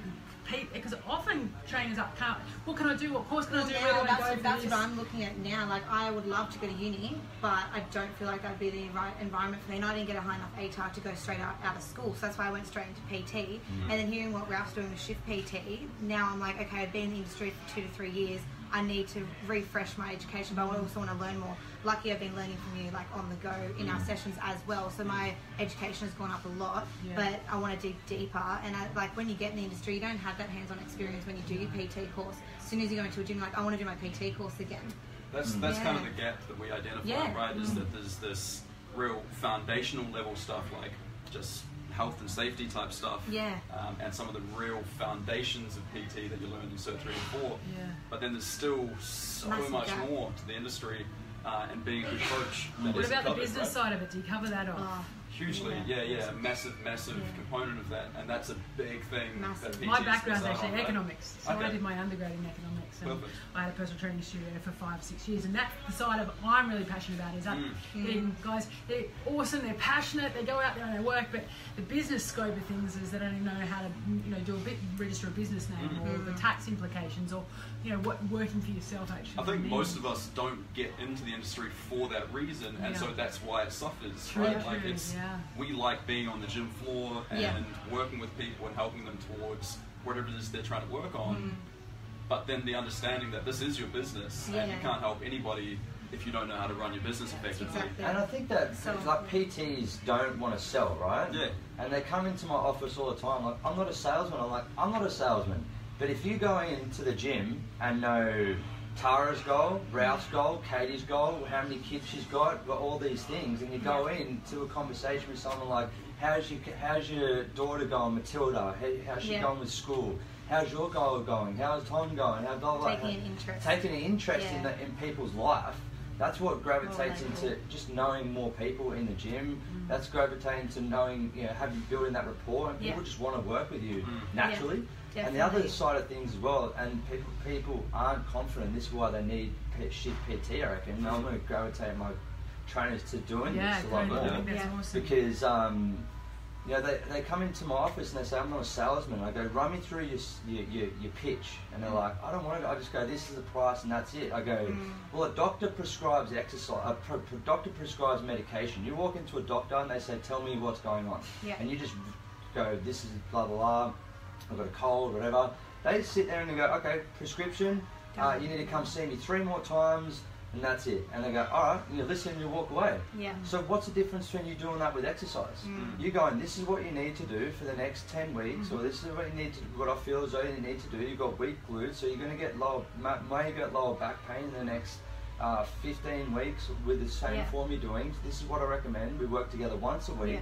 because often trainers can't. What can I do? What course can I do? Where do I go? That's what I'm looking at now. Like I would love to go to uni, but I don't feel like that'd be the right environment for me. And I didn't get a high enough ATAR to go straight out of school, so that's why I went straight into PT. And then hearing what Ralph's doing with Shift PT, now I'm like, okay, I've been in the industry for 2 to 3 years. I need to refresh my education, but I also want to learn more. Lucky I've been learning from you like on the go in our sessions as well, so my education has gone up a lot, but I want to dig deeper. And like when you get in the industry, you don't have that hands-on experience when you do your PT course. As soon as you go into a gym, like I want to do my PT course again. That's kind of the gap that we identify, right? Is that there's this real foundational level stuff, like just health and safety type stuff, and some of the real foundations of PT that you learned in Cert 3 and 4. But then there's still so much more to the industry, and being a good coach. What about the business side of it? Do you cover that off? Hugely, massive component of that, and that's a big thing. That my background's actually economics, so I did my undergrad in economics, and I had a personal training studio for 5-6 years, and that's the side of I'm really passionate about. Is that guys, they're awesome, they're passionate, they go out there and they work, but the business scope of things is they don't even know how to register a business name, or the tax implications, or what working for yourself actually. I think most of us don't get into the industry for that reason, and so that's why it suffers, right? Like we like being on the gym floor and working with people and helping them towards whatever it is they're trying to work on. But then the understanding that this is your business and you can't help anybody if you don't know how to run your business effectively. Exactly. And I think that So like PTs don't want to sell, right? Yeah. And they come into my office all the time like, I'm not a salesman. I'm like, I'm not a salesman. But if you go into the gym and know Tara's goal, Ralph's goal, Katie's goal, how many kids she's got all these things, and you go into a conversation with someone like, how's your daughter going, Matilda? How's she going with school? How's your goal going? How's Tom going? How blah, blah, Taking an interest. Taking an interest in people's life. That's what gravitates into just knowing more people in the gym. That's gravitating to knowing, building that rapport, and people just want to work with you naturally. Yeah, and the other side of things as well, and people aren't confident. This is why they need shift PT, I reckon. I'm going to gravitate my trainers to doing this a lot more. I think that's awesome. Because they come into my office and they say, I'm not a salesman. I go, run me through your pitch. And they're like, I don't want to. I just go, this is the price and that's it. I go, well, a doctor prescribes exercise, a doctor prescribes medication. You walk into a doctor and they say, tell me what's going on. Yeah. And you just go, this is blah, blah, blah. I've got a cold, whatever. They just sit there and they go, okay, prescription, you need to come see me 3 more times. And that's it. And they go, all right, and you listen and you walk away. Yeah. So what's the difference between you doing that with exercise? You're going, this is what you need to do for the next 10 weeks, or this is what you need to, what I feel as though you need to do. You've got weak glutes, so you're going to get lower back pain in the next 15 weeks with the same form you're doing. This is what I recommend. We work together once a week.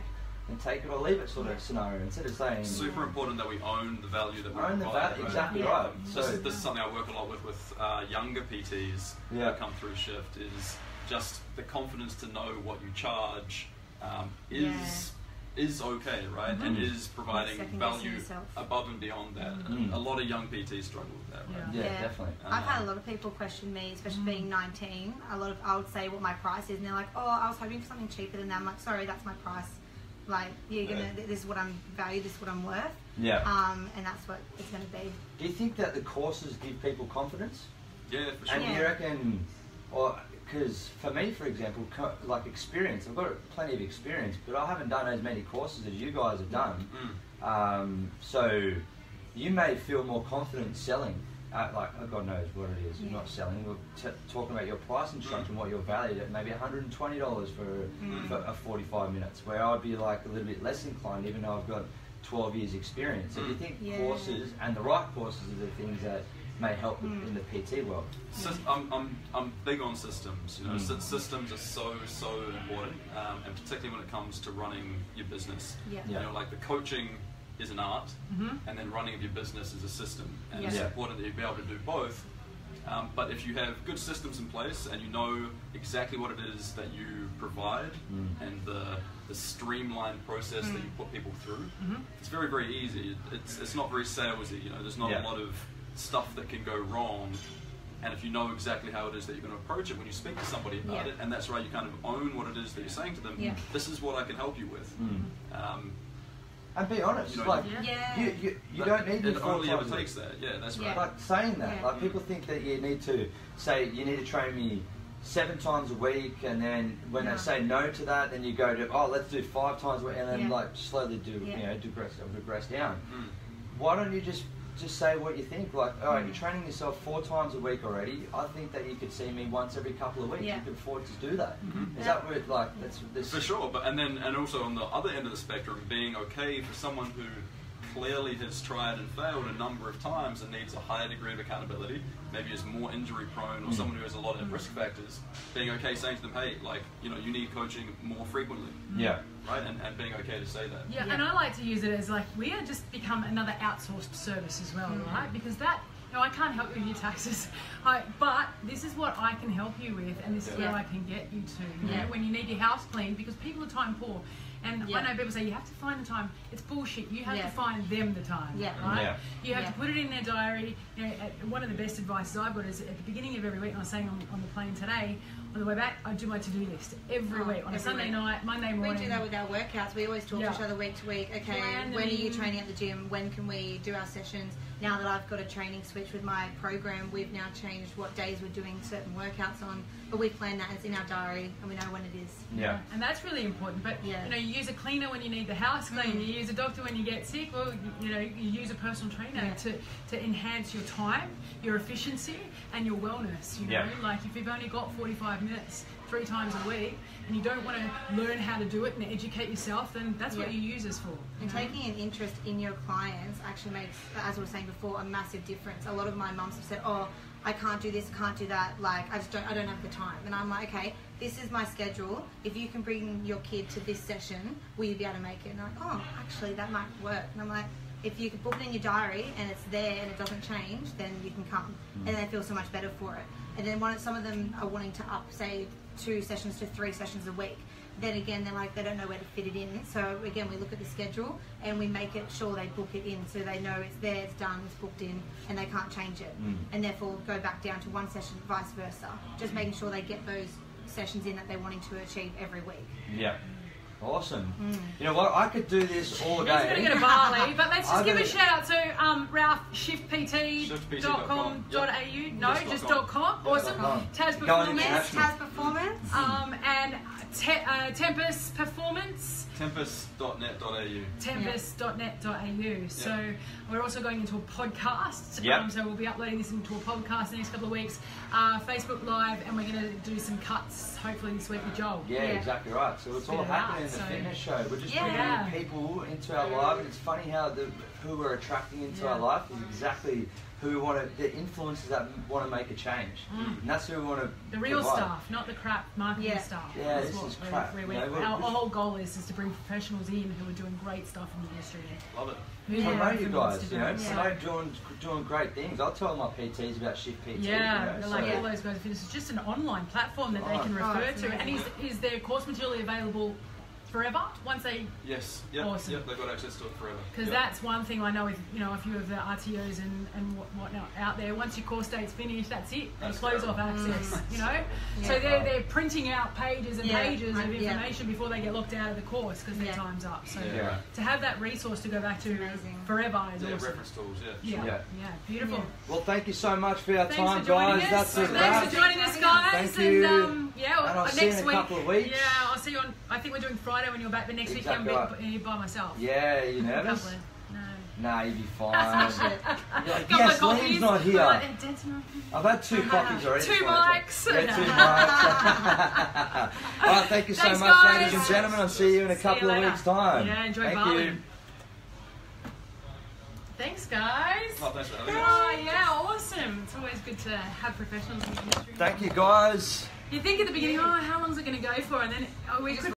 And take it or leave it sort of scenario, instead of saying super important that we own the value that we own the provide, value, exactly right. So this is something I work a lot with younger PTs that come through shift, is just the confidence to know what you charge is okay, right? And is providing value above and beyond that. And a lot of young PTs struggle with that, right? Yeah, definitely. I've had a lot of people question me, especially being 19. I would say what my price is, and they're like, oh, I was hoping for something cheaper than that. I'm like, sorry, that's my price. Like, this is what I'm valued, this is what I'm worth. Yeah. And that's what it's going to be. Do you think that the courses give people confidence? Yeah, for sure. And you reckon, or because for me, for example, like experience, I've got plenty of experience, but I haven't done as many courses as you guys have done. So you may feel more confident selling. God knows what it is. You're not selling. We're talking about your pricing structure and what you're valued at, maybe $120 for 45 minutes, where I'd be like a little bit less inclined, even though I've got 12 years experience. So do you think courses and the right courses are the things that may help in the PT world? I'm big on systems. Systems are so important, and particularly when it comes to running your business. Like the coaching is an art, and then running of your business is a system, and it's important that you be able to do both. But if you have good systems in place and you know exactly what it is that you provide and the streamlined process that you put people through, it's very, very easy. It's not very salesy. There's not a lot of stuff that can go wrong. And if you know exactly how it is that you're going to approach it when you speak to somebody about it, and that's right, you kind of own what it is that you're saying to them. This is what I can help you with. And be honest, you don't need it only ever takes that. Yeah, that's right. Like saying that, like people think that you need to say you need to train me 7 times a week, and then when they say no to that, then you go to let's do 5 times a week, and then like slowly digress down. Why don't you just say what you think? Like, all right, you're training yourself 4 times a week already. I think that you could see me once every couple of weeks. You could afford to do that. Is that where that's for sure? But and also on the other end of the spectrum, being okay for someone who clearly has tried and failed a number of times and needs a higher degree of accountability, maybe is more injury prone, or someone who has a lot of risk factors, being okay saying to them, hey, you need coaching more frequently. Right? And being okay to say that. Yeah, and I like to use it as we are just become another outsourced service as well, right? Because that, I can't help you with your taxes, but this is what I can help you with, and this is where I can get you to. When you need your house cleaned, because people are time poor. And I know people say you have to find the time. It's bullshit. You have to find them the time, right? You have to put it in their diary. One of the best advices I've got is at the beginning of every week, and I was saying on the plane today, on the way back, I do my to-do list every week, on a Sunday night, Monday morning. We do that with our workouts. We always talk to each other week to week. Okay, when are you training at the gym? When can we do our sessions? now that I've got a training switch with my program, we've now changed what days we're doing certain workouts on, but we've planned that, it's in our diary and we know when it is. Yeah. And that's really important. But Yeah. you know, you use a cleaner when you need the house clean. You use a doctor when you get sick. Well, you know, you use a personal trainer to enhance your time, your efficiency, and your wellness. You know, Yeah. like if you've only got 45 minutes 3 times a week and you don't want to learn how to do it and educate yourself, then that's what you use us for. And taking an interest in your clients actually makes, as we were saying before, a massive difference. A lot of my mums have said, oh, I can't do this, can't do that, like I don't have the time. And I'm like, okay, this is my schedule. If you can bring your kid to this session, will you be able to make it? And they're like, oh, actually that might work. And I'm like, if you can book it in your diary and it's there and it doesn't change, then you can come. And they feel so much better for it. And then some of them are wanting to up, say, 2 sessions to 3 sessions a week. Then again, they're like, they don't know where to fit it in. So again, we look at the schedule and we make it sure they book it in so they know it's there, it's done, it's booked in, and they can't change it. And therefore go back down to 1 session, vice versa. Just making sure they get those sessions in that they're wanting to achieve every week. Yeah. Awesome. You know what? I could do this all day. He's going to go to Bali, but let's just I'm give a gonna- shout out to Ralph, shiftpt.com.au. No, just .com. Awesome. .com. Taz Going Performance. international. Taz Performance. And Tempest Performance. Tempest.net.au. Tempest.net.au. So we're also going into a podcast. Yep. So we'll be uploading this into a podcast the next couple of weeks. Facebook Live, and we're going to do some cuts hopefully this week with Joel. Yeah, exactly right. So it's all Spit it happening out, in the so- fitness show. We're just Yeah. bringing people into our life, and it's funny how who we're attracting into our life is exactly who we want to, the influencers that want to make a change. And that's who we want to The real provide. stuff, not the crap marketing Yeah. stuff. Yeah, That's this what is crap, our we're- whole goal is to bring professionals in who are doing great stuff in the industry. Love it. Promote you from guys, you know, Instagram. promote doing great things. I'll tell my PTs about Shift PT. Yeah, you know, like so- all those guys. It's just an online platform that they can refer it's to. And is their course material available forever once they? Yes. Yep. Awesome. Yep. They've got access to it forever. Because that's one thing I know with a few of the RTOs and whatnot out there. Once your course date's finished, that's it. They That's close off terrible. access. You know, so they're printing out pages and pages of Yeah. information before they get locked out of the course because their time's up. So Yeah. to have that resource to go back to amazing. forever is Yeah. awesome. Reference tools. Yeah. Yeah. Yeah. Yeah, beautiful. Yeah. Well, thank you so much for your Thanks time, for joining guys. us. That's a Thanks wrap. for joining us, guys. Thank you. And And I'll see you next in a week. couple of weeks. Yeah, I'll see you on. I think we're doing Friday when you're back, but next Exactly week I'm right. being by myself. Yeah, you A nervous? couple of- No. Nah, you'll be fine. Smash it. Couple Yes, of coffees. Liam's not here. Like, Dad's not here. I've had 2 coffees already. Two just wanted to- mics. Yeah, 2 mics. All right, thank you so Thanks, much, guys. ladies and gentlemen. I'll see you in a See you couple of later. weeks' time. Yeah, enjoy Thank Bali. you. Thanks, guys. Oh, thanks for having us. Oh, yeah, awesome. It's always good to have professionals in the industry. Thank you, guys. You think at the beginning, oh, how long is it going to go for? And then we just